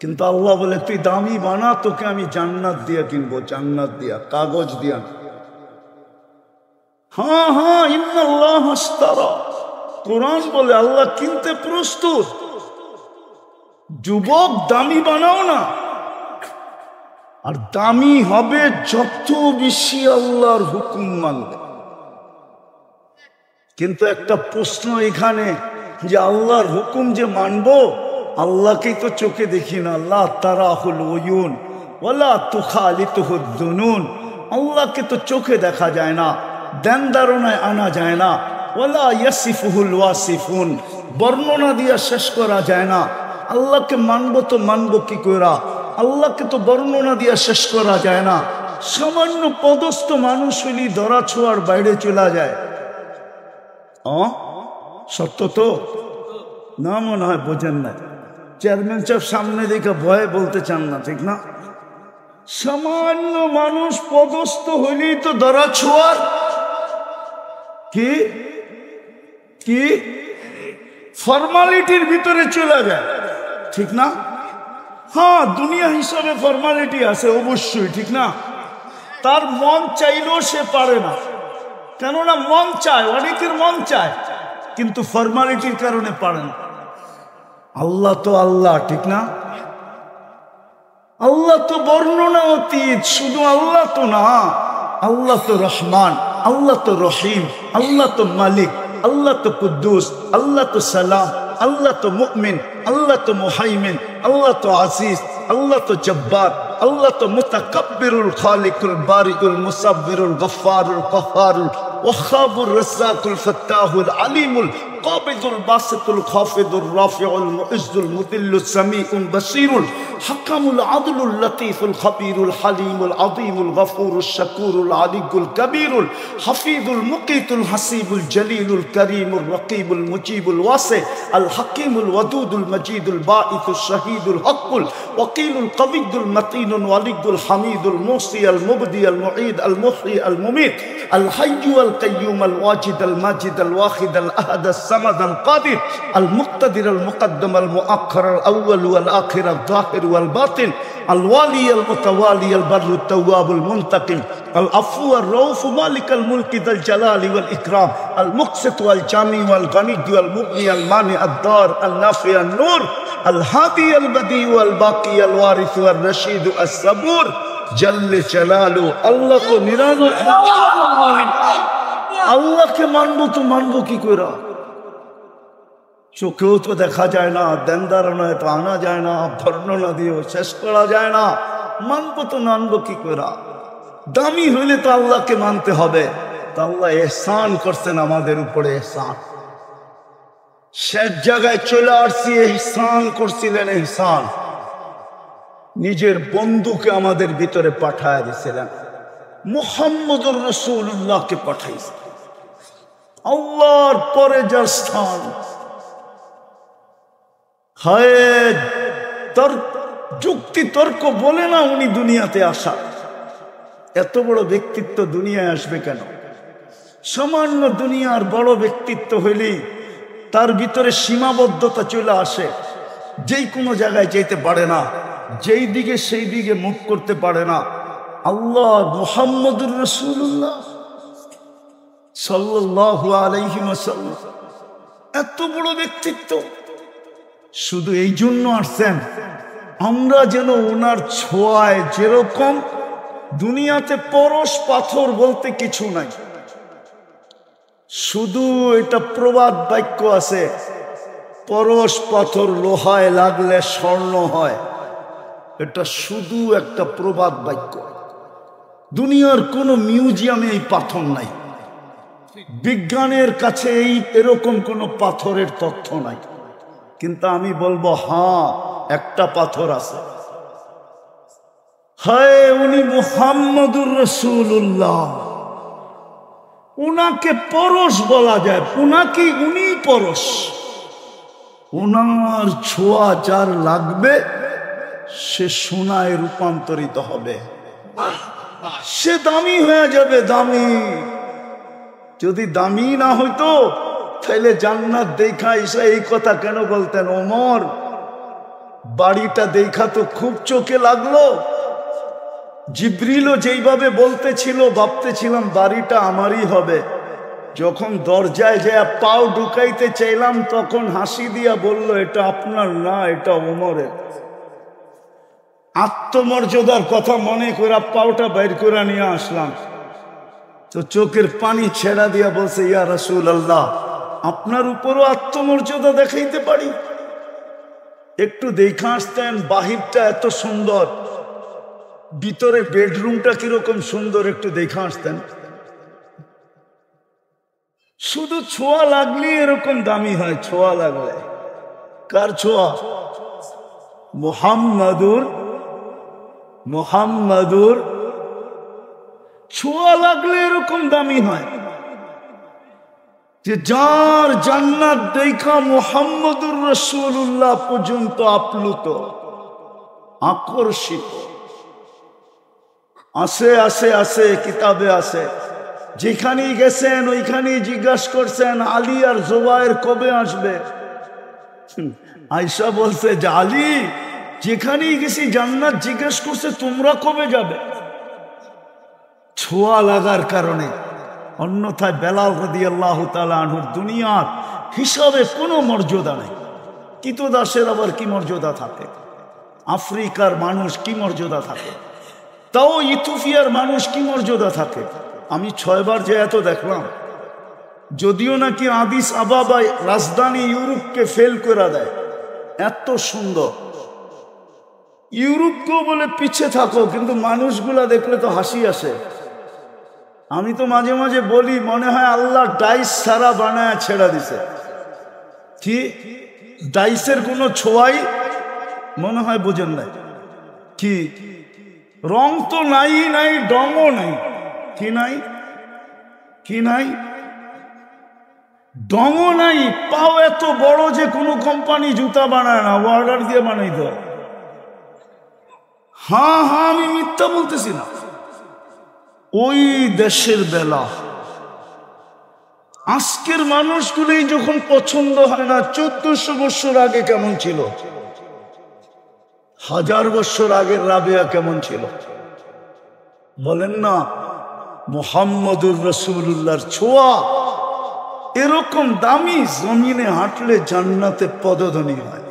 A: কিন্তু আল্লাহ বলে, তুই দামি বানা, তোকে আমি জান্নাত দিয়া কিনবো, জান্নাত দিয়া, কাগজ দিয়া। হ্যাঁ হ্যাঁ, ইন্নাল্লাহ আশতারা, কোরআন বলে আল্লাহ কিনতে প্রস্তুত। যুবক, দামি বানাও না। আর দামি হবে যত বেশি আল্লাহর হুকুম মানবে। কিন্তু একটা প্রশ্ন এখানে, যে আল্লাহর হুকুম যে মানবো, আল্লাহকেই তো চোখে দেখি না। লা তারাহুল উয়ুন ওয়ালা তুখালিতুহুদ দুনুন, আল্লাহকে তো চোখে দেখা যায় না, ধ্যান ধারণায় আনা যায় না। ওয়ালা ইয়াসিফুহুল ওয়াসিফুন, বর্ণনা দিয়া শেষ করা যায় না। আল্লাহকে মানবো তো মানবো কি করা? আল্লাহকে তো বর্ণনা দিয়া শেষ করা যায় না। সামান্য পদস্থ মানুষ হইলি ধরা ছোঁয়ার বাইরে চলে যায়। সত্য তো না? মনে হয় বোঝেন না। চেয়ারম্যান সাহেব সামনে দেখে ভয়ে বলতে চান না, ঠিক না? সামান্য মানুষ পদস্থ হইলেই তো ধরা ছোঁয়ার কি কি ফরমালিটির ভিতরে চলে যায়, ঠিক না? হ্যাঁ, দুনিয়া হিসাবে ফরমালিটি আছে অবশ্যই, ঠিক না? তার মন চাইলেও সে পারে না। কেননা মন চায়, অনেকের মন চায়, কিন্তু ফরমালিটির কারণে পারেন। আল্লাহ তো আল্লাহ, ঠিক না? আল্লাহ তো বর্ণনা অতীত, শুধু আল্লাহ তো না, আল্লাহ তো রহমান, আল্লাহ তো রহিম, আল্লাহ তো মালিক, আল্লাহ তো কুদ্দুস, আল্লাহ তো সালাম, আল্লাহ তো মুমিন, আল্লাহ তো মুহাইমিন, আল্লাহ তো আজিজ, আল্লাহ তো জব্বার, আল্লাহ তো মুতাকাব্বিরুল খালিকুল বারিকুল মুসাব্বিরুল গফফারুল কহ্হারুল ওয়াহ্হাবুর রাজ্জাকুল ফাত্তাহুল আলিমুল কাবিদুল বাসিতুল খাফিদুর রাফিউল মুইজ্জুল মুদিল্লুস সামিউল বাসীরুল হাকামুল আদলুল লতীফুল খবীরুল হালিমুল আযীমুল গফুরুশ শাকুরুল আলিকুল কবীরুল হাফিজুল মুকীতুল হাসিবুল জলিলুল করিমুর রকিবুল মুজিবুল ওয়াসি আল হাকিমুল ওয়াদুদুল মজিদুল বাঈসুশ শাহীদুল হকুল ওয়াকিলুল কবিয়্যুল মতিনুল ওয়ালিয়ুল হামিদুল মুসি আল মুবদি আল মুঈদ আল মুহয়ি আল মুমীত আল হাইয়্যু আল কাইয়্যুম আল ওয়াজিদ আল মাজিদ আল ওয়াহিদ আল আহাদ আল সামাদ আল কাদির আল মুক্তাদির আল মুকদ্দম আল মুআখ্খার আল আউয়াল ওয়াল আখির আল যাহির ওয়াল বাতিন আল ওয়ালি আল মুতাওয়ালি আল বাররু তাওয়াবুল মুনতাকিম আল আফু আর রউফ মালিক আল মুলকি যাল জালালি ওয়াল ইকরাম আল মুকসিত ওয়াল জামি ওয়াল গনি ওয়াল মুগনি আল মানি আদ দার আল নাফি আল নূর আল হাদি আল বদি ওয়াল বাকি আল ওয়ারিস ওয়াল রশিদ আস সাবুর জল্লে জালালু। আল্লাহ তো নিরানন্দ, আল্লাহকে মানবো তো মানবো কি করে? চোখেও তো দেখা যায় না, দেনদারণায় তো আনা যায় না, বর্ণনা দিয়েও শেষ করা যায় না, মানবো তো মানবো কি করে? দামি হইলে তো আল্লাহকে মানতে হবে। তো আল্লাহ এহসান করছেন আমাদের উপরে, এহসান। শেষ জায়গায় চলে আসছি, এহসান করছিলেন, এহসান। নিজের বন্ধুকে আমাদের ভিতরে পাঠায় দিয়েছিলেন, মুহাম্মদুর রাসূলুল্লাহকে পাঠাইছেন। আল্লাহর পরে যার স্থান, হায় যুক্তি তর্ক বলে না উনি দুনিয়াতে আসা। এত বড় ব্যক্তিত্ব দুনিয়ায় আসবে কেন? সামান্য দুনিয়ার বড় ব্যক্তিত্ব হইলেই তার ভিতরে সীমাবদ্ধতা চলে আসে, যেই কোনো জায়গায় যেতে পারে না, যেই দিকে সেই দিকে মুখ করতে পারে না। আল্লাহ মুহাম্মদুর রাসূলুল্লাহ সাল্লাল্লাহু আলাইহি ওয়াসাল্লাম এত বড় ব্যক্তিত্ব, শুধু এই জন্য আসছেন আমরা যেন ওনার ছোঁয়ায়, যেরকম দুনিয়াতে পরশ পাথর বলতে কিছু নাই, শুধু এটা প্রবাদ বাক্য আছে, পরশ পাথর লোহায় লাগলে স্বর্ণ হয়, এটা শুধু একটা প্রবাদ বাক্য। দুনিয়ার কোনো মিউজিয়ামে এই পাথর নাই, বিজ্ঞানের কাছে এরকম কোনো পাথরের তথ্য নাই। কিন্তু আমি বলবো হ্যাঁ, একটা পাথর আছে। হায় উনি মুহাম্মদুর রাসূলুল্লাহ, উনাকে পরশ বলা যায়, উনাকে উনি পরশ। উনার ছোঁয়া যার লাগবে সে সোনায় রূপান্তরিত হবে, সে দামি হয়ে যাবে, দামি। যদি দামি না হইতো তাহলে জান্নাত দেখা এসে এই কথা কেন বলতেন? ওমর, বাড়িটা দেখা তো খুব চোখে লাগলো, জিবরিলও যেইভাবে বলতেছিল ভাবতেছিলাম বাড়িটা আমারই হবে। যখন দরজায় যায় পাও ঢুকাইতে চাইলাম তখন হাসি দিয়া বলল এটা আপনার না, এটা ওমরের। আত্মমর্যাদার কথা মনে করে পাওটা বাইর করে নিয়ে আসলাম, তো চোখের পানি ছেড়া দিয়া বলছে ইয়া রাসূলুল্লাহ, আপনার উপরও আত্মমর্যাদা দেখাইতে পারি, একটু দেখা আসতেন। বাহিরটা এত সুন্দর, ভিতরে বেডরুমটা কিরকম সুন্দর, একটু দেখা আসতেন। শুধু ছোঁয়া লাগলে এরকম দামি হয়, ছোঁয়া লাগলে। কার ছোঁয়া? মুহাম্মাদুর ছোঁয়া লাগলে এরকম দামি হয়, যে যার জান্নাত দেখা মুহাম্মদুর রাসূলুল্লাহ পর্যন্ত আপ্লুত, আকর্ষিত। আছে কিতাবে আছে, যেখানেই গেছেন ওইখানেই জিজ্ঞাসা করছেন আলী আর জুবায়ের কবে আসবে। আয়েশা বলছে যে আলী, যেখানেই গেছি জান্নাত জিজ্ঞাসা করছে তোমরা কবে যাবে। ছোঁয়া লাগার কারণে অন্যথায় বেলাল রাদিয়াল্লাহু তাআলা আনহুর দুনিয়ার হিসাবে কোনো মর্যাদা নেই। কৃতদাসের আবার কি মর্যাদা থাকে? আফ্রিকার মানুষ কি মর্যাদা থাকে? তাও ইথিওপিয়ার মানুষ কি মর্যাদা থাকে? আমি 6 বার যে এত দেখলাম, যদিও নাকি আদিস আবাবা রাজধানী ইউরোপকে ফেল করে দেয়, এত সুন্দর ইউরোপকেও বলে পিছে থাকো, কিন্তু মানুষগুলা দেখলে তো হাসি আসে। আমি তো মাঝে মাঝে বলি, মনে হয় আল্লাহ ডাইস সারা বানায় ছেড়া দিছে। কি ডাইসের কোনো ছোঁয়াই মনে হয় বোঝেন নাই। কি রং তো নাই, নাই ডঙও নাই। কি নাই? কি নাই? ডঙও নাই। পাও এত বড় যে কোনো কোম্পানি জুতা বানায় না, অর্ডার দিয়ে বানাই দেয়। হ্যাঁ হ্যাঁ, আমি মিথ্যা বলতেছি না। ওই দেশের বেলা আজকের মানুষগুলোই যখন পছন্দ হয় না, 1400 বছর আগে কেমন ছিল? 1000 বছর আগের রাবেয়া কেমন ছিল? বলেন না, মুহাম্মদুর রাসূলুল্লাহর ছোঁয়া এরকম দামি, জমিনে হাঁটলে জান্নাতে পদধ্বনি হয়।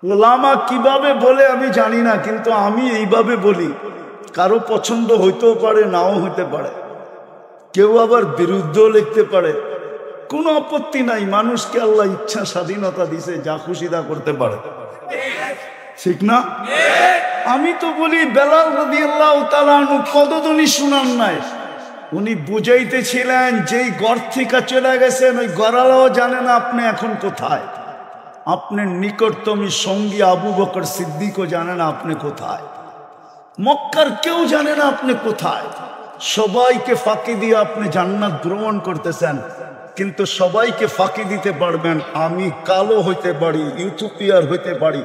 A: ওলামা কিভাবে বলে আমি জানি না, কিন্তু আমি এইভাবে বলি। কারো পছন্দ হইতেও পারে, নাও হইতে পারে, কেউ আবার বিরুদ্ধও লিখতে পারে। কোনো আপত্তি নাই। মানুষকে আল্লাহ ইচ্ছা স্বাধীনতা দিছে, যা খুশি তা করতে পারে, ঠিক না? আমি তো বলি, বেলাল রাদিয়াল্লাহু তাআলা আনহু পদধ্বনি শুনান নাই। উনি বুঝাইতেছিলেন, যেই ঘর থেকে চলে গেছেন ওই ঘরালাও জানে না আপনি এখন কোথায়। আপনার নিকটতমী সঙ্গী আবু বকর সিদ্দিকও জানে না আপনি কোথায়। মক্কার কেউ জানে না আপনি কোথায়। সবাইকে ফাঁকি দিয়ে আপনি জান্নাত ভ্রমণ করতেছেন, কিন্তু সবাইকে ফাঁকি দিতে পারবেন। আমি কালো হইতে পারি, ইথিওপিয়ার হইতে পারি,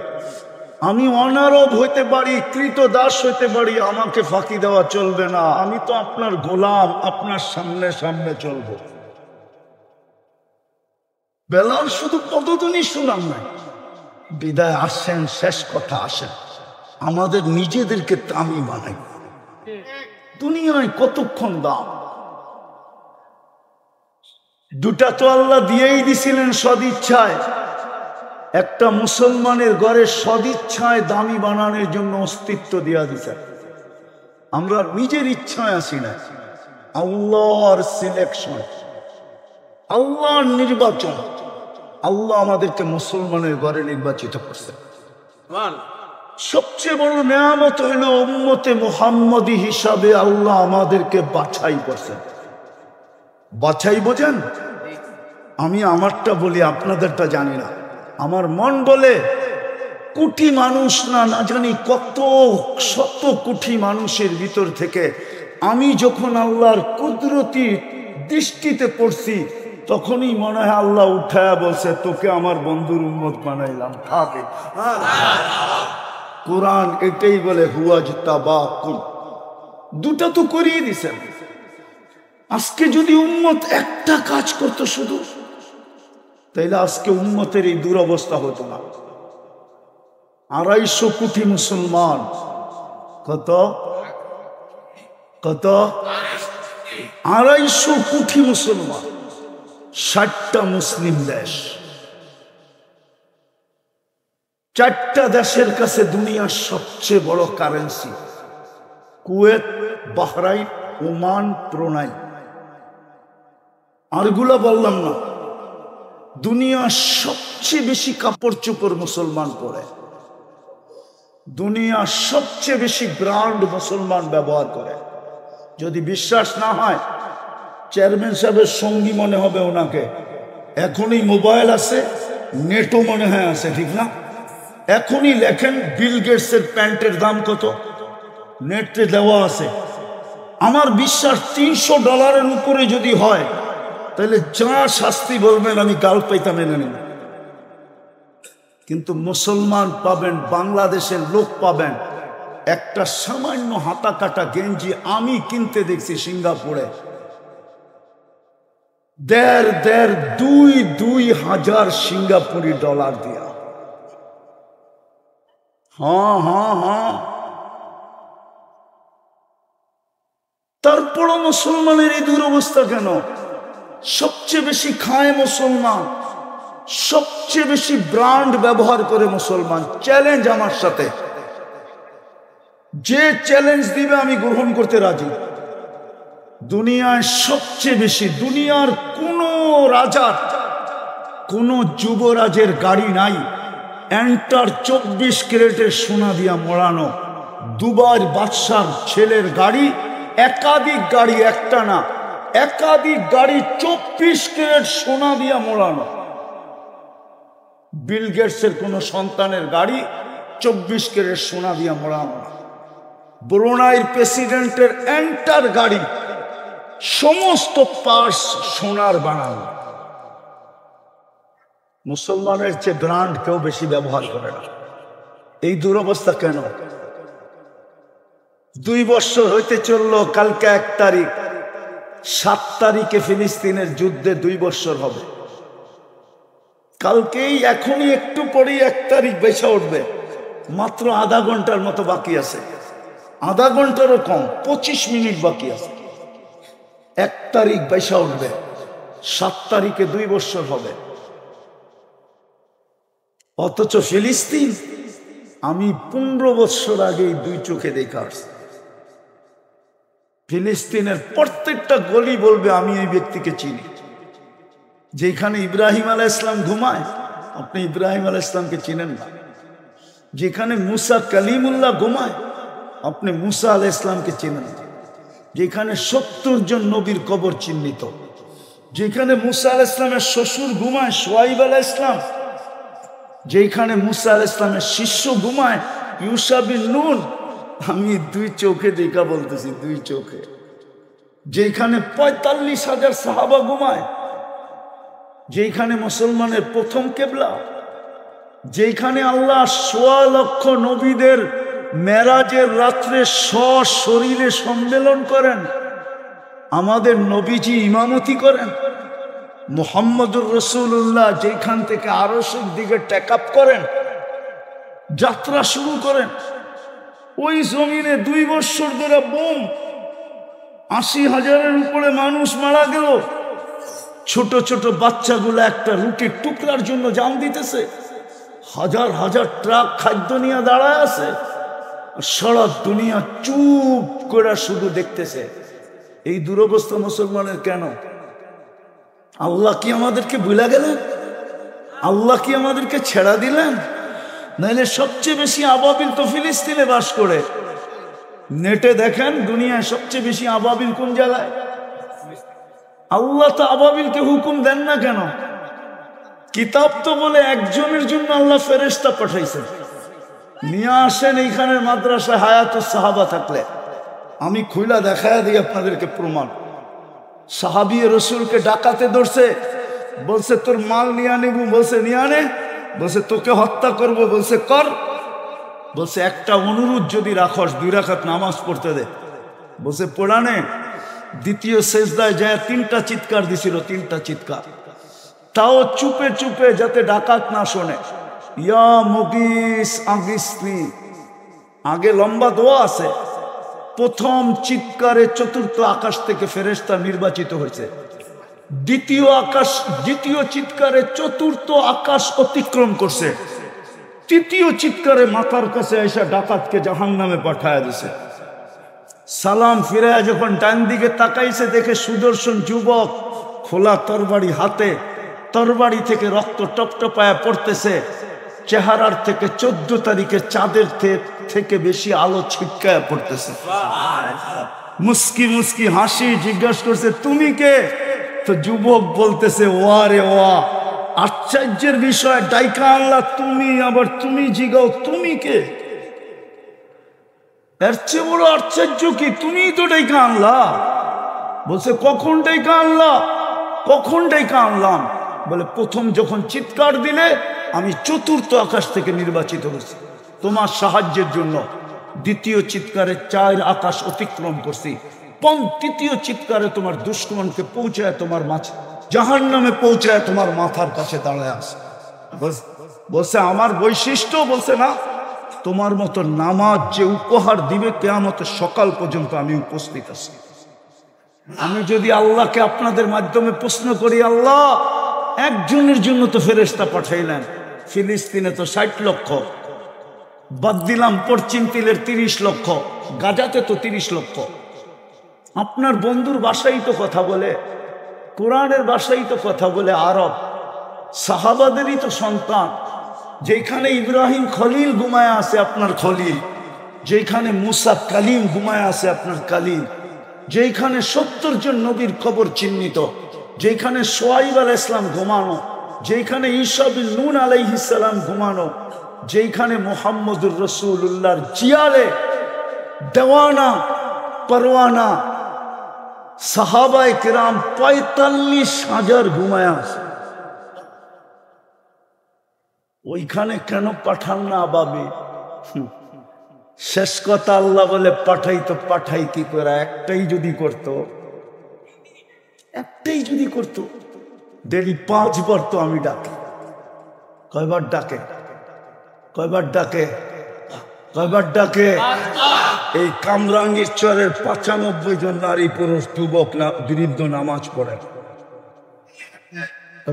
A: আমি অনারব হইতে পারি, কৃতদাস হইতে পারি, আমাকে ফাঁকি দেওয়া চলবে না। আমি তো আপনার গোলাম, আপনার সামনে সামনে চলব। বেলাল শুধু পদধ্বনি শুনান নাই, বিদায় আসেন, শেষ কথা আসেন, আমাদের নিজেদেরকে দামি বানাই। দুনিয়ায় কতক্ষণ দাম? দুটা তো আল্লাহ দিয়েই দিছিলেন সদিচ্ছায়। একটা মুসলমানের ঘরে সদিচ্ছায় দামি বানানোর জন্য অস্তিত্ব দেওয়া দিছে। আমরা নিজের ইচ্ছায় আসি না, আল্লাহর সিলেকশন, আল্লাহর নির্বাচন। আল্লাহ আমাদেরকে মুসলমানের ঘরে নির্বাচিত করছে। সবচেয়ে বড় নেয়ামত হইল উম্মতে মুহাম্মদী হিসাবে আল্লাহ আমাদেরকে বাছাই করছেন। বাছাই বোঝেন? আমি আমারটা বলি, আপনাদেরটা জানি না। আমার মন বলে, কোটি মানুষ না, না জানি কত শত কোটি মানুষের ভিতর থেকে আমি যখন আল্লাহর কুদরতি দৃষ্টিতে পড়ছি, তখনই মনে হয় আল্লাহ উঠায়া বলছে, তোকে আমার বন্ধুর উম্মত বানাইলাম। থাকে কোরআন এটাই বলে, হুয়াজতাবাকুম। দুটা তো করিয়ে দিছেন। আজকে যদি উম্মত একটা কাজ করতো শুধু, তাইলে আজকে উম্মতের এই দুরবস্থা হতো না। 250 কোটি মুসলমান, কত কত 250 কোটি মুসলমান, 60টা মুসলিম দেশ। 4টা দেশের কাছে দুনিয়ার সবচেয়ে বড় currency, Kuwait, Bahrain, Oman, Brunei. আরগুলা বললাম না। দুনিয়ার সবচেয়ে বেশি কাপড় চোপড় মুসলমান পরে, দুনিয়ার সবচেয়ে বেশি ব্র্যান্ড মুসলমান ব্যবহার করে। যদি বিশ্বাস না হয়, চেয়ারম্যান সাহেবের সঙ্গী মনে হবে ওনাকে। এখনই মোবাইল আছে, নেটও মনে হয় আছে, ঠিক না? এখনই লেখেন বিল গেটসের প্যান্টের দাম কত, নেটে দেওয়া আছে। আমার বিশ্বাস $300 উপরে যদি হয়, তাহলে যা শাস্তি বলবেন আমি গাল পাইতা মেনে নেব। কিন্তু মুসলমান পাবেন, বাংলাদেশের লোক পাবেন, একটা সামান্য হাতা কাটা গেঞ্জি আমি কিনতে দেখছি সিঙ্গাপুরে, 2,500 সিঙ্গাপুরি ডলার দিয়া। হ্যাঁ হ্যাঁ হ্যাঁ, তারপরও মুসলমানের এই দুরবস্থা কেন? সবচেয়ে বেশি খায় মুসলমান, সবচেয়ে বেশি ব্র্যান্ড ব্যবহার করে মুসলমান। চ্যালেঞ্জ আমার সাথে, যে চ্যালেঞ্জ দিবে আমি গ্রহণ করতে রাজি। দুনিয়ায় সবচেয়ে বেশি, দুনিয়ার কোন রাজার, কোন যুবরাজের গাড়ি নাই এন্টার 24 ক্যারেটের সোনা দিয়া মোড়ানো। দুবার বাদশার ছেলের গাড়ি, একাধিক গাড়ি, একটা না একাধিক গাড়ি 24 ক্যারেট সোনা দিয়া মোড়ানো। বিল গেটসের কোন সন্তানের গাড়ি 24 ক্যারেট সোনা দিয়া মোড়ানো। ব্রুনাইয়ের প্রেসিডেন্টের এন্টার গাড়ি সমস্ত পার্টস সোনার বানানো। মুসলমানের চেয়ে ব্র্যান্ড কেউ বেশি ব্যবহার করে না। এই দুরবস্থা কেন? 2 বছর হইতে চললো, কালকে 1 তারিখ, 7 তারিখে ফিলিস্তিনের যুদ্ধে 2 বছর হবে। কালকেই, এখনই একটু পরেই 1 তারিখ বেঁচে উঠবে। মাত্র আধা ঘন্টার মতো বাকি আছে, আধা ঘন্টারও কম, 25 মিনিট বাকি আছে। 1 তারিখ বেঁচে উঠবে, 7 তারিখে 2 বছর হবে। অথচ ফিলিস্তিন আমি 15 বছর আগে 2 চোখে দেখা আসছি। ফিলিস্তিনের প্রত্যেকটা গলি বলবে আমি এই ব্যক্তিকে চিনি। যেখানে ইব্রাহিম আলাইহিস সালাম ঘুমায়, আপনি ইব্রাহিম আলাইহিস সালামকে চিনেন না। যেখানে মুসা কালিমুল্লাহ ঘুমায়, আপনি মুসা আলাইহিস সালামকে চিনেন না। যেখানে 70 জন নবীর কবর চিহ্নিত, যেখানে মুসা আলাইহিস সালামের শ্বশুর ঘুমায় শুআইব আলাইহিস সালাম, যেখানে মুসা আলাইহিস সালামের শিষ্য ঘুমায় ইউশা বিন নুন, আমি 2 চোখে দেখা বলতেছি, 2 চোখে। যেখানে 45,000 সাহাবা ঘুমায়, যেখানে মুসলমানের প্রথম কেবলা, যেখানে আল্লাহ 1.25 লক্ষ নবীদের মেরাজের রাত্রে সশরীরে সম্মেলন করেন, আমাদের নবীজি ইমামতি করেন, মুহাম্মদুর রাসূলুল্লাহ যেখান থেকে আরশের দিকে টেক আপ করেন, যাত্রা শুরু করেন, ওই জমিনে 2 বছর ধরে বোম, 80,000-এর উপরে মানুষ মারা গেল। ছোট ছোট বাচ্চাগুলো একটা রুটির টুকরার জন্য জান দিতেছে। হাজার হাজার ট্রাক খাদ্য নিয়ে দাঁড়ায় আছে, সারা দুনিয়া চুপ করে শুধু দেখতেছে। এই দুরবস্থা মুসলমানের কেন? আল্লাহ কি আমাদেরকে ভুলে গেলেন? আল্লাহ কি আমাদেরকে ছেড়া দিলেন? নাইলে সবচেয়ে বেশি আবাবিল তো ফিলিস্তিনে বাস করে। নেটে দেখেন দুনিয়ায় সবচেয়ে বেশি আবাবিল কোন জায়গায়। আল্লাহ তো আবাবিলকে হুকুম দেন না কেন? কিতাব তো বলে একজনের জন্য আল্লাহ ফেরেশতা পাঠাইছেন, নিয়ে আসেন এইখানের মাদ্রাসা হায়াতুস সাহাবা থাকলে আমি খুইলা দেখায়া দিই আপনাদেরকে প্রমাণ। সাহাবী রসুলকে ডাকাতে ধরছে, বলছে তোর মাল নিয়ে নেব, বলছে নিয়ে আনে, বলছে তোকে হত্যা করব, বলছে কর, বলছে একটা অনুরোধ যদি রাখস 2 রাকাত নামাজ পড়তে দে, বলছে পড়ানে। দ্বিতীয় সেজদায় যায় 3টা চিৎকার দিছিল, 3টা চিৎকার, তাও চুপে চুপে যাতে ডাকাত না শোনে। ইয়া মুগিস আগিসনি, আগে লম্বা দোয়া আছে। প্রথম চিৎকারে 4র্থ আকাশ থেকে ফেরেশতা নির্বাচিত হয়েছে। দ্বিতীয় চিৎকারে 4র্থ আকাশ অতিক্রম করছে। তৃতীয় চিৎকারে মাথার কাছে এসে ডাকাতকে জাহান্নামে পাঠায় দিছে। সালাম ফিরায়া যখন ডান দিকে তাকাইছে, দেখে সুদর্শন যুবক খোলা তরবারি হাতে, তরবারি থেকে রক্ত টপটপায়া পড়তেছে। চেহারার থেকে 14 তারিখের চাঁদের থেকে বেশি আলো ছিটকায়া পড়তেছে। মুস্কি মুস্কি হাসি, জিজ্ঞাসা করছে তুমি কে? তো যুবক বলতেছে ওয়া রে ওয়া, আশ্চর্যের বিষয়, ডাইকা আনলা তুমি, আবার তুমি জিগাও তুমি কে? এর চেয়ে বড় আশ্চর্য কি? তুমিই তো ডাইকা আনলা। বলছে কখন ডাইকা আনলা? কখন ডাইকা আনলাম? বলে প্রথম যখন চিৎকার দিলে আমি 4র্থ আকাশ থেকে নির্বাচিত হয়েছি তোমার সাহায্যের জন্য। দ্বিতীয় চিৎকারে 4 আকাশ অতিক্রম করছি। তৃতীয় চিৎকারে তোমার দুশ্মনকে পৌঁছায়, তোমার মাঝে জাহান্নামে পৌঁছায়, তোমার মাথার কাছে দাঁড়ায় আছে। বলছে আমার বৈশিষ্ট্য? বলছে না, তোমার মতো নামাজ যে উপহার দিবে কিয়ামতের সকাল পর্যন্ত আমি উপস্থিত আছি। আমি যদি আল্লাহকে আপনাদের মাধ্যমে প্রশ্ন করি, আল্লাহ একজনের জন্য তো ফেরেশতা পাঠাইলেন, ফিলিস্তিনে তো 60 লক্ষ, বাদ দিলাম পশ্চিম তিলের 30 লক্ষ, গাজাতে তো 30 লক্ষ। আপনার বন্ধুর ভাষাই তো কথা বলে, কোরআনের ভাষাই তো কথা বলে, আরব সাহাবাদেরই তো সন্তান। যেখানে ইব্রাহিম খলিল ঘুমায় আছে আপনার খলিল, যেখানে মুসা কালিম ঘুমায় আছে আপনার কালিম, যেখানে 70 জন নবীর কবর চিহ্নিত, যেখানে সোয়াইব আলাইহিস সালাম ঘুমানো, যেখানে ঈসা বিন নূন আলাইহিস সালাম ঘুমানো, যেখানে মুহাম্মদুর রাসূলুল্লাহর জিয়ালে দেওয়ানা পরওয়ানা সাহাবায়ে কেরাম 45,000 ঘুমায় আছে। ওইখানে কেন পাঠান না বাবি? শেষ কথা আল্লাহ বলে পাঠাই কি করে? একটাই যদি করতো, দেরি 5 বার তো আমি ডাকি। কয়বার ডাকে? এই কামরাঙ্গীর চরের 95 জন নারী পুরুষ যুবক বৃদ্ধ নামাজ পড়ে।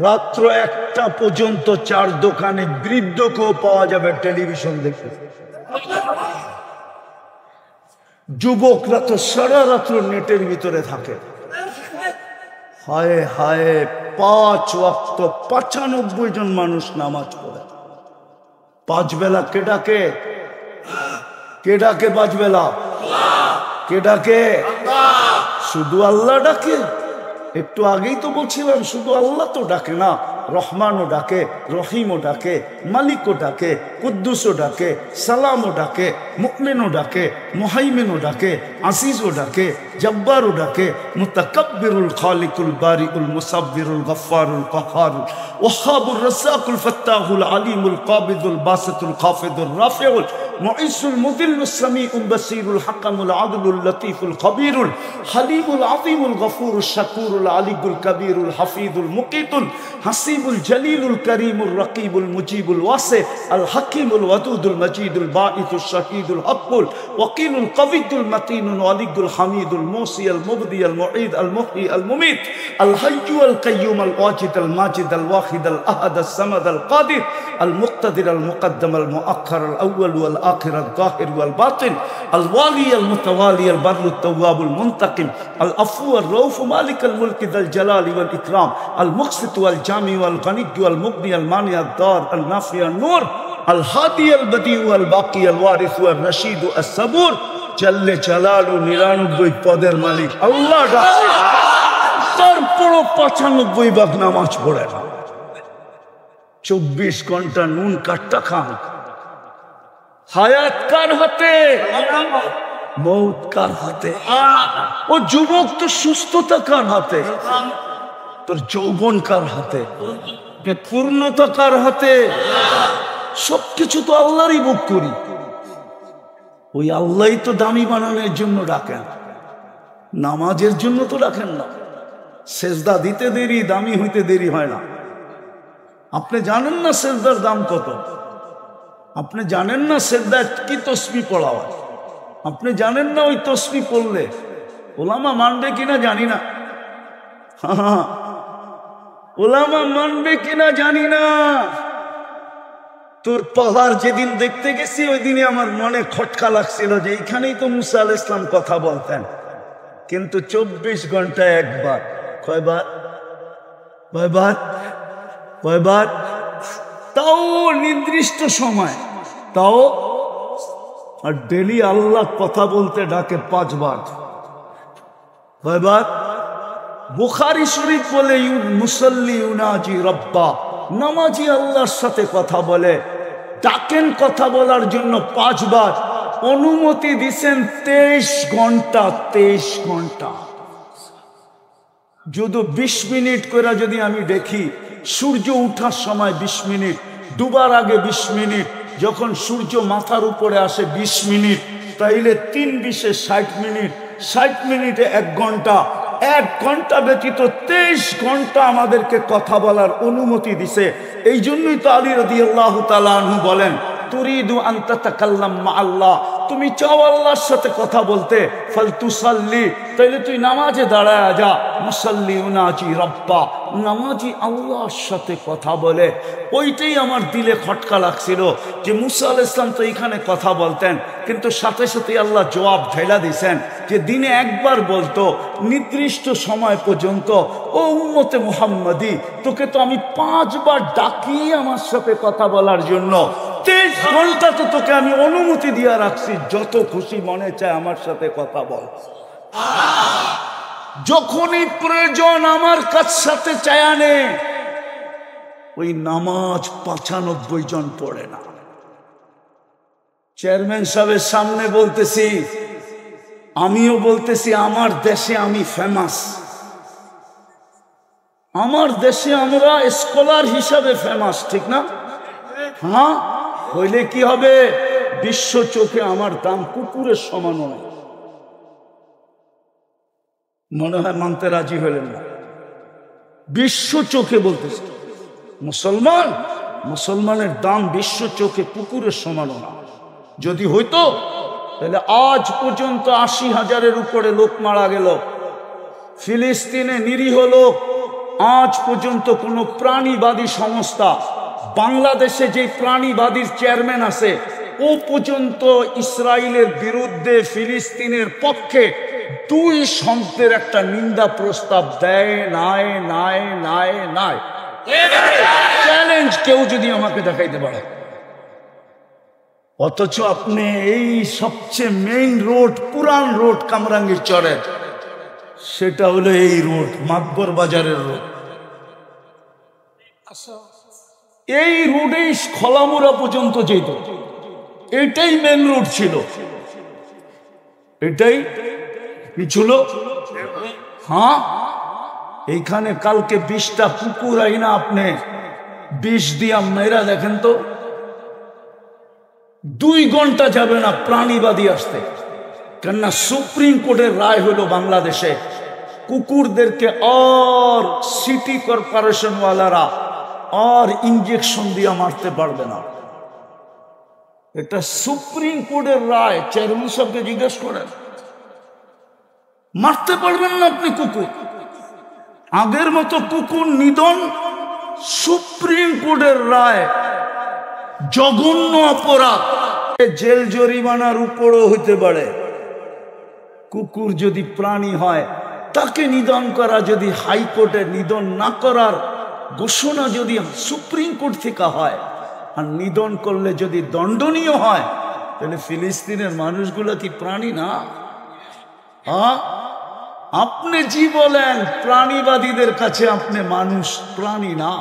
A: রাত্র 1টা পর্যন্ত 4 দোকানে বৃদ্ধকেও পাওয়া যাবে টেলিভিশন দেখে। যুবকরা তো সারা রাত্র নেটের ভিতরে থাকে। হায় হায়, 5 ওয়াক্ত 95 জন মানুষ নামাজ পড়ে। 5 বেলা কে ডাকে? 5 বেলা কে ডাকে? শুধু আল্লাহ ডাকে। একটু আগেই তো বলছিলাম, শুধু আল্লাহ তো ডাকে না, রহমানও ডাকে, রহিমও ডাকে, মালিকও ডাকে, কুদ্দুসও ডাকে, সালামও ডাকে, মুমিনও ডাকে, মুহাইমিনও ডাকে, আজিজও ডাকে, জব্বারও ডাকে, মুতাকাব্বিরুল খালিকুল বারিউল মুসাব্বিরুল গফফারুল কাহ্হারুল ওয়াহাবুর রাসাকুল ফাত্তাহুল আলিমুল কাবিদুল বাসিতুল খাফিদুর রাফিউল মুঈসুল মুদিল্লুস সামিউল বাসিরুল হাকামুল আদলুল লতীফুল খবীরুল হালিমুল আযীমুল গফুরুশ শাকুরুল আলিকুল কবীরুল হাফিজুল মুকিতুল হাসিবুল জলিলুল করিমুল রকিবুল মুজিবুল ওয়াসি আল হাকিমুল ওয়াদুদুল মজিদুল বাঈসুশ শাহীদুল হকুল ওয়াকিলুল কবিয়ুল মতিনুল ওয়ালিদুল হামিদুল মুসি আল মুবদি আল মুঈদ আল মুহয়ি আল মুমিত আল হাইয়্যু আল কাইয়্যুম আল ওয়াজিদ আল মাজিদ আল ওয়াহিদ আল আহাদ আল সামাদ আল কাদির আল মুক্তাদির আল মুকদ্দম আল মুআখ্খার আল আউয়াল ওয়াল আখির আল যাহির ওয়াল বাতিন আল ওয়ালি আল মুতাওয়ালি আল বাররু আত তাওয়াবুল মুনতাকিম আল আফু আর রউফ মালিক আল মুলক যাল জালালি ওয়াল ইকরাম আল মুকসিত ওয়াল জামি ওয়াল গনি ওয়াল মুগনি আল মানি আদ দার আল নাফি আল নূর আল হাদি আল বদি ওয়াল বাকি আল ওয়ারিস ওয়াল রশিদ আস সাবুর জাল্লে জালালু 99 পদের মালিক আল্লাহ ডাকে। তারপরও 95 ভাগ নামাজ পড়ে না। 24 ঘন্টা নুন কাটটা খান। হায়াত কার হাতে? মৌত কার হাতে? ও যুবক, তো সুস্থতা কার হাতে? তোর যৌবন কার হাতে? পূর্ণতা কার হাতে? সবকিছু তো আল্লাহরই ভোগ করি। ওই আল্লাহই তো দামি বানানোর জন্য ডাকেন, নামাজের জন্য তো ডাকেন না। সেজদা দিতে দেরি, দামি হইতে দেরি হয় না। আপনি জানেন না সেজদার দাম কত? আপনি জানেন না সেজদায় কি তসবিহ পড়া হয়? আপনি জানেন না ওই তসবিহ পড়লে ওলামা মানবে কিনা জানি না। ওলামা মানবে কিনা জানি না। তোর পাহাড় যেদিন দেখতে গেছি ওই দিনে আমার মনে খটকা লাগছিল যে এইখানেই তো মুসা আলাইহিস সালাম কথা বলতেন, কিন্তু 24 ঘন্টায় একবার। কয়বার? তাও নির্দিষ্ট সময়, তাও। আর ডেলি আল্লাহ কথা বলতে ডাকে 5 বার। কয়বার? বুখারী শরীফ বলে মুসাল্লি ইউনাজি রব্বা, নামাজি আল্লাহর সাথে কথা বলে, ডাকেন কথা বলার জন্য 5 বার। অনুমতি দিছেন 23 ঘন্টা। 23 ঘন্টা যদি 20 মিনিট করে যদি আমি দেখি, সূর্য উঠার সময় 20 মিনিট, ডুবার আগে 20 মিনিট, যখন সূর্য মাথার উপরে আসে 20 মিনিট, তাইলে 3 20 60 মিনিট, 60 মিনিটে 1 ঘন্টা, 1 ঘন্টা ব্যতীত 23 ঘন্টা আমাদেরকে কথা বলার অনুমতি দিছে। এই জন্যই তো আলী রাদিয়াল্লাহু তাআলা আনহু বলেন, তুরিদু আন তাতাকাল্লাম মা আল্লাহ, তুমি চাও আল্লাহর সাথে কথা বলতে, ফালতুসাল্লি, তাইলে তুই নামাজে দাঁড়ায় যা। মুসাল্লি উনাজি রব্বা, নামাজি আল্লাহর সাথে কথা বলে। ওইটাই আমার দিলে খটকা লাগছিল যে মুসা আলাইহিস সালাম তো এখানে কথা বলতেন, কিন্তু সাথে সাথে আল্লাহ জবাব ঢেলা দিয়েছেন যে দিনে একবার বলতো, নির্দিষ্ট সময় পর্যন্ত। ও উম্মতে মুহাম্মাদি, তোকে তো আমি 5 বার ডাকি আমার সাথে কথা বলার জন্য। 23 ঘন্টা তো তোকে আমি অনুমতি দিয়ে রাখছি, যত খুশি মনে চায় আমার সাথে কথা বল। যখনই প্রয়োজন আমার কাছ সাথে চায়ানে। ওই নামাজ 95 জন পড়ে না। চেয়ারম্যান সাহেবের সামনে বলতেছি, আমিও বলতেছি, আমার দেশে আমি ফেমাস। আমার দেশে আমরা স্কলার হিসাবে ফেমাস, ঠিক না? হ্যাঁ, হইলে কি হবে? বিশ্ব চোখে আমার দাম কুকুরের সমান নয়। মনে হয় মানতে রাজি হলেন না। বিশ্ব চোখে বলতেছে মুসলমানের দাম বিশ্ব চোখে কুকুরের সমান না। যদি হইতো তাহলে আজ পর্যন্ত 80,000-এর উপরে লোক মারা গেল। ফিলিস্তিনে নিরীহ লোক, আজ পর্যন্ত কোনো প্রাণীবাদী সংস্থা, বাংলাদেশে যে প্রাণীবাদীর চেয়ারম্যান আছে, ও পর্যন্ত ইসরায়েলের বিরুদ্ধে ফিলিস্তিনের পক্ষে 2 শব্দের একটা নিন্দা প্রস্তাব দেয় নাই। চ্যালেঞ্জ কেউ যদি আমাকে দেখাইতে পারে। অথচ আপনি এই সবচেয়ে মেইন রোড, পুরান রোড কামরাঙ্গীর চরের, সেটা হলো এই রোড, মাকবর বাজারের রোড। এই রোডেই খলামুড়া পর্যন্ত যেত। এটাই মেন রোড ছিল। এটাই কি ছিল? হ্যাঁ, এইখানে কালকে 20টা কুকুর আইনা আপনি 20 দিয়া মেরা দেখেন তো, 2 ঘন্টা যাবে না প্রাণীবাদী আসতে। কেননা সুপ্রিম কোর্টের রায় হলো বাংলাদেশে কুকুরদেরকে আর সিটি কর্পোরেশন ওয়ালারা আর ইঞ্জেকশন দিয়ে মারতে পারবে না। এটা সুপ্রিম কোর্টের রায়। চেয়ারম্যান সাহেবকে জিজ্ঞেস করেন, মারতে পারবেন না আপনি কুকুর। আগের মতো কুকুর নিধন সুপ্রিম কোর্টের রায়, জঘন্য অপরাধ, জেল জরিমানার উপরও হইতে পারে। কুকুর যদি প্রাণী হয়, তাকে নিধন করা যদি হাইকোর্টে নিধন না করার ঘোষণা যদি সুপ্রিম কোর্ট থেকে হয়, আর নিধন করলে যদি দণ্ডনীয় হয়, তাহলে ফিলিস্তিনের মানুষগুলো কি প্রাণী না? আপনি জি বলেন, প্রাণীবাদীদের কাছে আপনি মানুষ, প্রাণী না।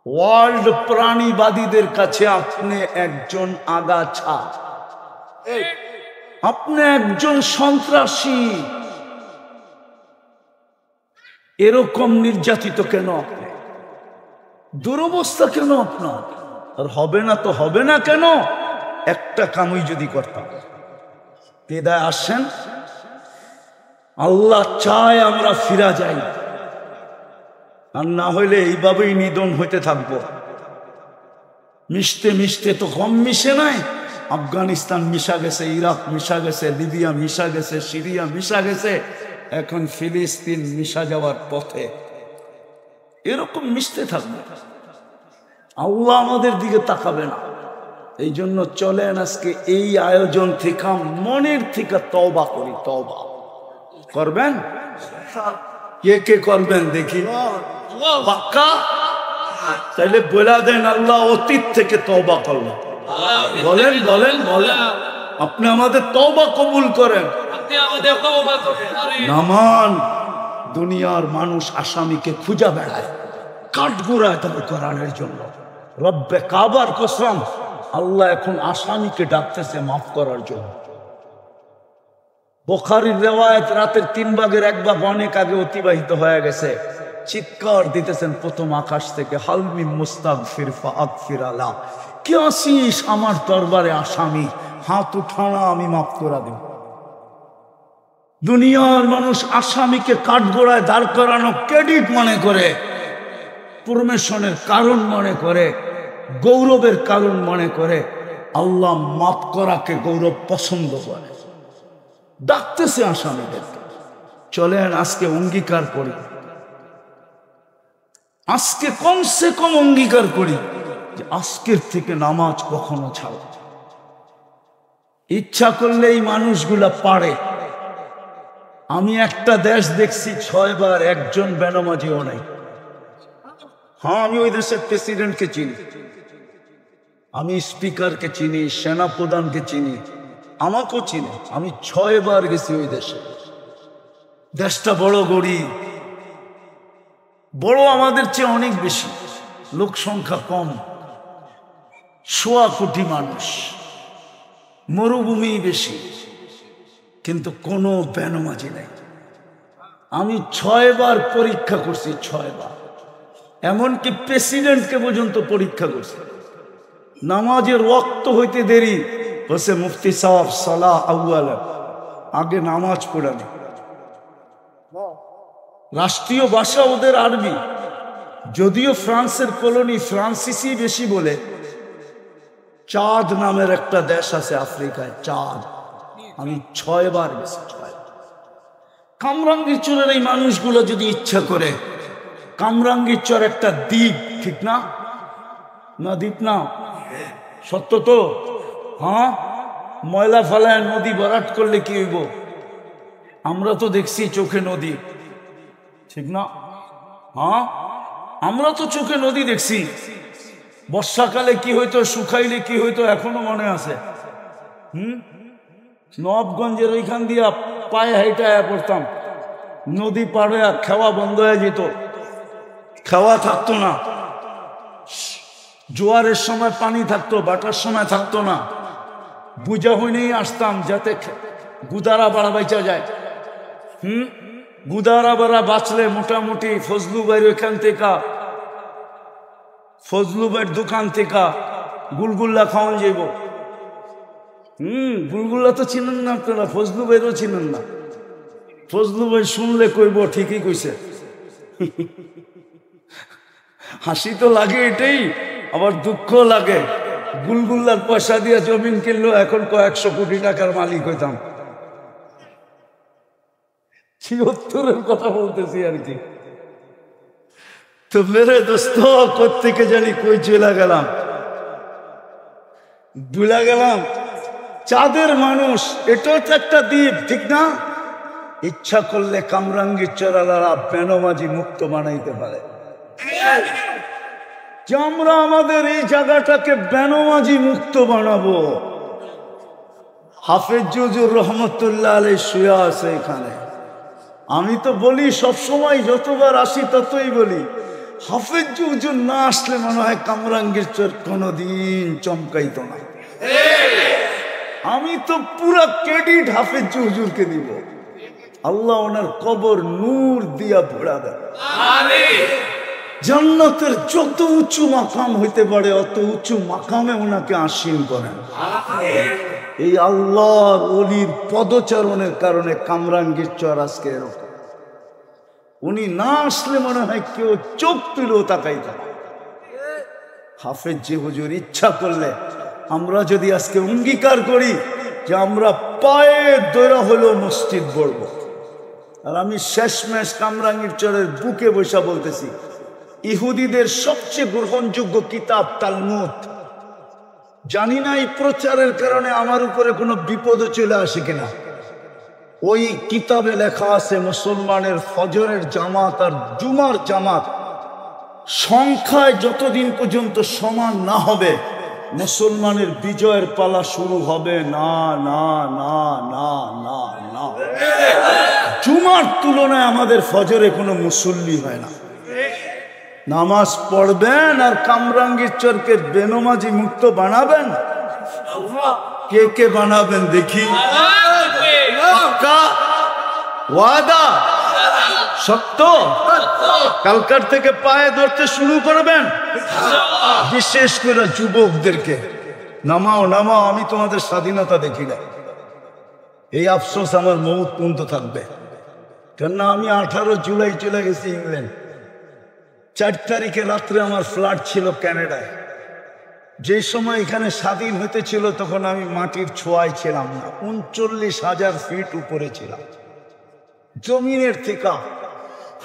A: ওয়ার্ল্ড প্রাণীবাদীদের কাছে আপনি একজন আগাছা, আপনি একজন সন্ত্রাসী। এরকম নির্যাতিত কেন আপনি? দুরবস্থা কেন আপনার? আর হবে না তো হবে না কেন? একটা কামই যদি করতাম। পেদায় আসেন, আল্লাহ চায় আমরা ফিরা যাই, আর না হইলে এইভাবেই নিধন হইতে থাকবো। মিশতে মিশতে তো কম মিশে নাই। আফগানিস্তান মিশা গেছে, ইরাক মিশা গেছে, লিবিয়া মিশা গেছে, সিরিয়া মিশা গেছে, এখন ফিলিস্তিন মিশা যাওয়ার পথে। এরকম মিশতে থাকবে, আল্লাহ আমাদের দিকে তাকাবে না। এই জন্য চলেন আজকে এই আয়োজন থেকে মনের থেকে তওবা করি। তওবা করবেন? কে কে করবেন দেখি? পাক্কা? তাইলে বলে দেন, আল্লাহ অতীত থেকে তওবা করবেন। বলেন বলেন বলেন, আপনি আমাদের তওবা কবুল করেন। নামান দুনিয়ার মানুষ আসামিকে খুঁজা বেড়ায়, কাঠগোড়ায় তবে কোরআনের জন্য। রব্বে কাবার কসম, আল্লাহ এখন আসামিকে ডাকতেছে মাফ করার জন্য। বুখারীর রিওয়ায়াত, রাতের 3 ভাগের 1 ভাগ অনেক আগে অতিবাহিত হয়ে গেছে। চিৎকার দিতেছেন প্রথম আকাশ থেকে, হালমি মুস্তাগফির ফাগফির আলা, কে আসিস আমার দরবারে আসামি, হাত উঠানা আমি মাফ করে দেব। দুনিয়ার মানুষ আসামিকে কাঠগোড়ায় দাঁড় করানো ক্রেডিট মনে করে, প্রমোশনের কারণ মনে করে, গৌরবের কারণ মনে করে। আল্লাহ মাফ করাকে গৌরব পছন্দ করে। ডাকতেছে আসামিদেরকে, চলেন আজকে অঙ্গীকার করি, আজকে কমসে কম অঙ্গীকার করি যে আজকের থেকে নামাজ কখনো ছাড়ব। ইচ্ছা করলে এই মানুষগুলা পারে। আমি একটা দেশ দেখছি 6 বার একজন বেনামাজিও নাই। হ্যাঁ, আমি ওই দেশের প্রেসিডেন্টকে চিনি, আমি স্পিকারকে চিনি, সেনাপ্রধানকে চিনি, আমাকেও চিনি। আমি 6 বার গেছি ওই দেশে। দেশটা বড় গরিব, বড় আমাদের চেয়ে অনেক বেশি, লোক সংখ্যা কম, 1.25 কোটি মানুষ, মরুভূমি বেশি, কিন্তু কোনো বেনামাজি নেই। আমি 6 বার পরীক্ষা করছি, 6 বার, এমনকি প্রেসিডেন্টকে পর্যন্ত পরীক্ষা করছি। নামাজের ওয়াক্ত হইতে দেরি বসে মুফতি সাহেব সালাহ আউয়াল, আগে নামাজ পড়ানো। রাষ্ট্রীয় ভাষা ওদের আরবি, যদিও ফ্রান্সের কলোনি ফ্রান্সিসি বেশি বলে। চাঁদ নামের একটা দেশ আছে আফ্রিকায়, চাঁদ। আমি 6 বার গেছি। কামরাঙ্গীরচরের এই মানুষগুলো যদি ইচ্ছা করে, কামরাঙ্গীরচর একটা দ্বীপ, ঠিক না? না দ্বীপ না, সত্য তো? হ্যাঁ, ময়লা ফেলায় নদী ভরাট করলে কি হইব? আমরা তো দেখছি চোখে নদী, ঠিক না? হ্যাঁ, আমরা তো চোখে নদী দেখছি। বর্ষাকালে কি হইতো, শুকাইলে কি হইতো, এখনো মনে আছে। নবগঞ্জের ওইখান দিয়া পায়ে হাইটা পড়তাম, নদী পাড়ে খাওয়া বন্ধ হয়ে যেত, খাওয়া থাকতো না। জোয়ারের সময় পানি থাকতো, বাটার সময় থাকতো না। বুঝা হইনেই আসতাম যাতে গুদারা বাড়া বাইচা যায়। গুদারা বাড়া বাঁচলে মোটামুটি ফজলু ভাইয়ের ওইখান থেকে, ফজলু ভাইয়ের দোকান থেকে গুলগুল্লা খাওয়ান যাইব। গুলগুল্লা তো চিনেন না আপনারা, ফজলু ভাইয়েরও চিনেন না। ফজলু ভাই শুনলে কইব ঠিকই কইছে। হাসি তো লাগে এটাই, আবার দুঃখ লাগে। গুলগুল্লার পয়সা দিয়ে জমিন কিনলো, এখন কয়েকশো কোটি টাকার মালিক হইতাম। 76-এর কথা বলতেছি আর কি। তো মেরে দোস্ত, কোত্থেকে জানি কই চলে গেলাম, ভুলে গেলাম। চাঁদের মানুষ, এটাও তো একটা দ্বীপ, ঠিক না? ইচ্ছা করলে কামরাঙ্গীরচর আলারা বেনামাজি মুক্ত বানাইতে পারে। যে আমরা আমাদের এই জায়গাটাকে বেনামাজি মুক্ত বানাবো। হাফেজ হুজুর রহমতুল্লাহ আলাইহি শুয়ে আছে এখানে। আমি তো বলি সবসময়, যতবার আসি ততই বলি, হাফেজ হুজুর না আসলে মনে হয় কামরাঙ্গীরচর কোনোদিন চমকাইত না। আমি তো পুরা ক্রেডিট হাফেজ হুজুরকে দিব। আল্লাহ ওনার কবর নূর দিয়া ভরা দেয়। জান্নাতের যত উঁচু মাকাম হইতে পারে অত উঁচু মাকামে ওনাকে আসীন করেন। এই আল্লাহর ওলির পদচারণের কারণে কামরাঙ্গীরচর আজকে এরকম। উনি না আসলে মনে হয় কেউ চোখ তুলেও তাকাইত না। হাফেজ জি হুজুর ইচ্ছা করলে আমরা যদি আজকে অঙ্গীকার করি যে আমরা পায়ে দৌড়া হলেও মসজিদ গড়ব। আর আমি শেষমেশ কামরাঙ্গীরচরের বুকে বসা বলতেছি, ইহুদিদের সবচেয়ে গ্রহণযোগ্য কিতাব তালমুদ। জানি না এই প্রচারের কারণে আমার উপরে কোনো বিপদ চলে আসে কিনা। ওই কিতাবে লেখা আছে মুসলমানের ফজরের জামাত আর জুমার জামাত সংখ্যায় যতদিন পর্যন্ত সমান না হবে মুসলমানের বিজয়ের পালা শুরু হবে না। না না না না না, জুমার তুলনায় আমাদের ফজরে কোনো মুসল্লি হয় না। নামাজ পড়বেন আর কামরাঙ্গীরচরকে বেনামাজি মুক্ত বানাবেন। কে কে বানাবেন দেখি? ওয়াদা সত্য? কালকার থেকে পায়ে ধরতে শুরু করবেন, বিশেষ করে যুবকদেরকে। নামাও নামাও, আমি তোমাদের স্বাধীনতা দেখি না। এই আফসোস আমার মৌত পর্যন্ত থাকবে। কেননা আমি 18 জুলাই চলে গেছি ইংল্যান্ড। 4 তারিখে রাত্রে আমার ফ্লাইট ছিল ক্যানাডায়। যে সময় এখানে স্বাধীন হতেছিল তখন আমি মাটির ছোঁয়ায় ছিলাম না, 39,000 ফিট উপরে ছিলাম জমিনের থেকে।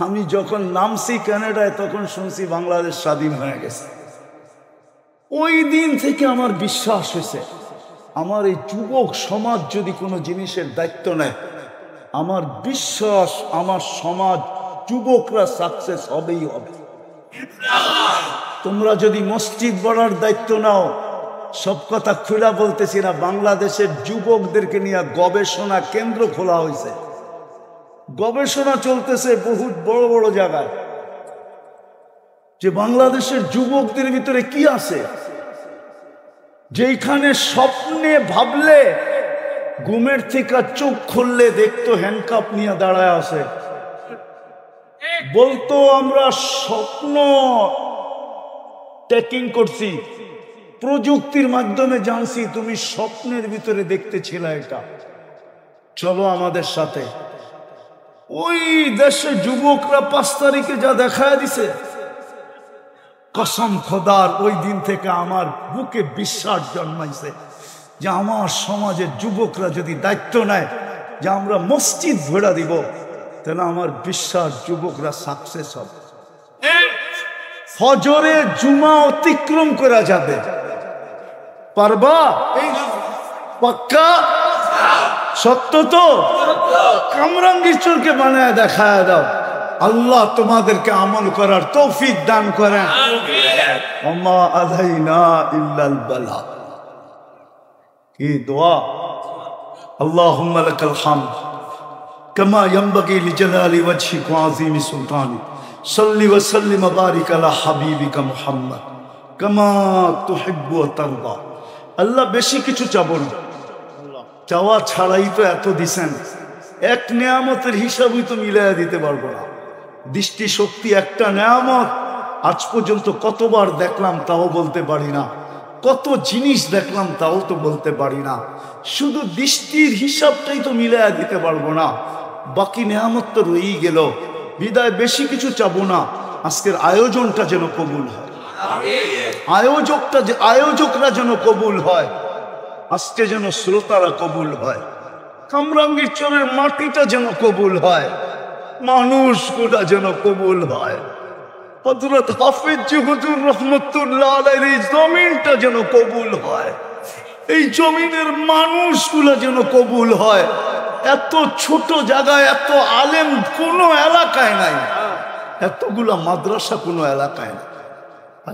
A: আমি যখন নামছি কানাডায় তখন শুনছি বাংলাদেশ স্বাধীন হয়ে গেছে। ওই দিন থেকে আমার বিশ্বাস হয়েছে, আমার এই যুবক সমাজ যদি কোনো জিনিসের দায়িত্ব নেয়, আমার বিশ্বাস আমার সমাজ যুবকরা সাকসেস হবেই হবে। তোমরা যদি মসজিদ গড়ার দায়িত্ব নাও, সব কথা খুলা বলতেছি না, বাংলাদেশের যুবকদেরকে নিয়ে গবেষণা কেন্দ্র খোলা হয়েছে, গবেষণা চলতেছে বহুত বড় বড় জায়গায়, যে বাংলাদেশের যুবকদের ভিতরে কি আছে, যেখানে স্বপ্নে ভাবলে ঘুমের থেকে চোখ খুললে দেখতো হ্যান্ডকাপ নিয়ে দাঁড়ায় আছে, বলতো আমরা স্বপ্ন ট্যাকিং করছি, প্রযুক্তির মাধ্যমে জানছি তুমি স্বপ্নের ভিতরে দেখতেছিলে এটা, চলো আমাদের সাথে। ওই দেশে যুবকরা 5 তারিখে যা দেখায় দিছে, কসম খোদার ওই দিন থেকে আমার বুকে বিশ্বাস জন্মাইছে যে আমার সমাজের যুবকরা যদি দায়িত্ব নেয় যে আমরা মসজিদ ভরা দিব, তাহলে আমার বিশ্বাস যুবকরা সাকসেস হবে। ফজরে জুমা অতিক্রম করা যাবে, পারবা? পাক্কা? সত্য তো? কামরাঙ্গীর চোরকে বানায় দেখায় দাও, আল্লাহ তোমাদেরকে আমল করার তৌফিক দান করেন। ওমা আলাইনা ইল্লাল বালাগ। কি দোয়া? আল্লাহুম্মা লাকাল হামদ কামা ইয়ানবাগি লিজালালি ওয়াজহিকা ওয়া আযীমি সুলতানিক। সাল্লি ওয়া সাল্লিম ওয়া বারিক আলা হাবিবিকা মুহাম্মদ কামা তুহিব্বু ওয়া তারদা। আল্লাহ বেশি কিছু চাবো না, চাওয়া ছাড়াই তো এত দিছেন, এক নেয়ামতের হিসাবই তো মিলাইয়া দিতে পারবো না। দৃষ্টি শক্তি একটা নেয়ামত, আজ পর্যন্ত কতবার দেখলাম তাও বলতে পারি না, কত জিনিস দেখলাম তাও তো বলতে পারি না, শুধু দৃষ্টির হিসাবটাই তো মিলাইয়া দিতে পারবো না, বাকি নেয়ামত তো রয়েই গেল। বিদায় বেশি কিছু চাবো না, আজকের আয়োজনটা যেন কবুল হয়, আয়োজকরা যেন কবুল হয়, আজকে যেন শ্রোতারা কবুল হয়, কামরাঙ্গীর চরের মাটিটা যেন কবুল হয়, মানুষগুলা যেন কবুল হয়, হযরত হাফিজ হুজুর রহমতুল্লাহ আলাইহির এই জমিনটা যেন কবুল হয়, এই জমিনের মানুষগুলা যেন কবুল হয়। এত ছোট জায়গায় এত আলেম কোনো এলাকায় নাই, এতগুলা মাদ্রাসা কোনো এলাকায় নাই।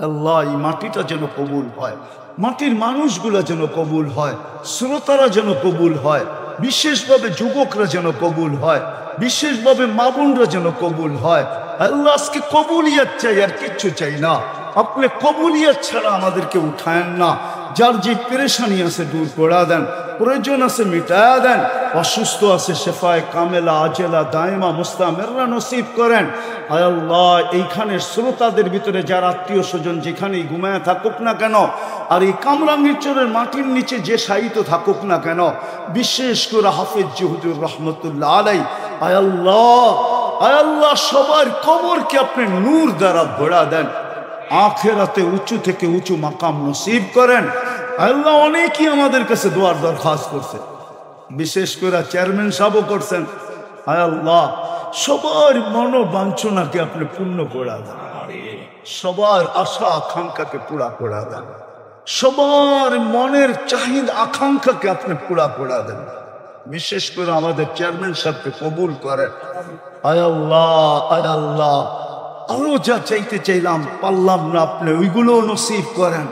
A: আল্লাহ এই মাটিটা যেন কবুল হয়, মাটির মানুষগুলা যেন কবুল হয়, শ্রোতারা যেন কবুল হয়, বিশেষভাবে যুবকরা যেন কবুল হয়, বিশেষভাবে মা বোনরা যেন কবুল হয়। আল্লাহ আজকে কবুলিয়াত চাই, আর কিচ্ছু চাই না। আপনি কবুলিয়াত ছাড়া আমাদেরকে উঠায়েন না। যার যে পেরেশানি আছে দূর করা দেন, প্রয়োজন আছে মিটায়া দেন, অসুস্থ আছে শেফায়ে কামেলা আজেলা দায়মা মুস্তামেররা নসিব করেন। আয় আল্লাহ, এইখানের শ্রোতাদের ভিতরে যার আত্মীয় স্বজন যেখানেই ঘুমায় থাকুক না কেন, আর এই কামরাঙ্গীর চরের মাটির নিচে যে শায়িত থাকুক না কেন, বিশেষ করে হাফেজ হুজুর রহমতুল্লাহ আলাইহি, আয় আল্লাহ সবার কবরকে আপনি নূর দ্বারা ভরা দেন, আখিরাতে উঁচু থেকে উঁচু মাকাম নসিব করেন। আল্লাহ অনেকেই আমাদের কাছে দোয়ার দরখাস্ত করছে, বিশেষ করে চেয়ারম্যান সাহেবও করছেন। আয় আল্লাহ সবার মনোবাঞ্ছনাকে আপনি পূর্ণ করে দেন, সবার আশা আকাঙ্ক্ষাকে পুরা করে দেন, সবার মনের চাহিদা আকাঙ্ক্ষাকে আপনি পুরা করে দেন। বিশেষ করে আমাদের চেয়ারম্যান সাহেবকে কবুল করেন। আয় আল্লাহ আরো যা চাইতে চাইলাম পারলাম না, আপনি ওইগুলো নসিব করেন,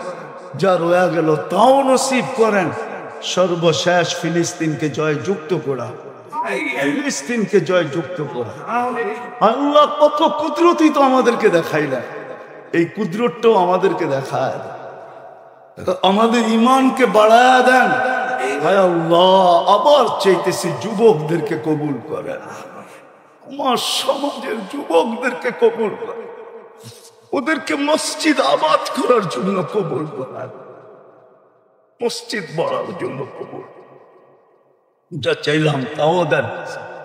A: যা রয়ে গেল তাও নসিব করেন। সর্বশেষ ফিলিস্তিনকে জয়যুক্ত করা, ফিলিস্তিনকে জয়যুক্ত করা। আল্লাহ কত কুদরতি তো আমাদেরকে দেখাইলেন, এই কুদরতটাও আমাদেরকে দেখায়, আমাদের ইমানকে বাড়ায়া দেন। হায় আল্লাহ, আবার চাইতেছি যুবকদেরকে কবুল করেন, আমার সমাজের যুবকদেরকে কবুল করেন, ওদেরকে মসজিদ আবাদ করার জন্য কবুল করেন, মসজিদ বাড়ার জন্য কবুল। যা চাইলাম তাও দেন,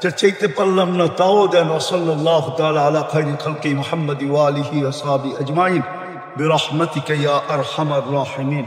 A: যা চাইতে পারলাম না তাও দেন। সাল্লাল্লাহু তাআলা আলা খায়রি খালকি মুহাম্মাদি ওয়া আলিহি ওয়া সাহবিহি আজমাইন। برحمتك يا أرحم الراحمين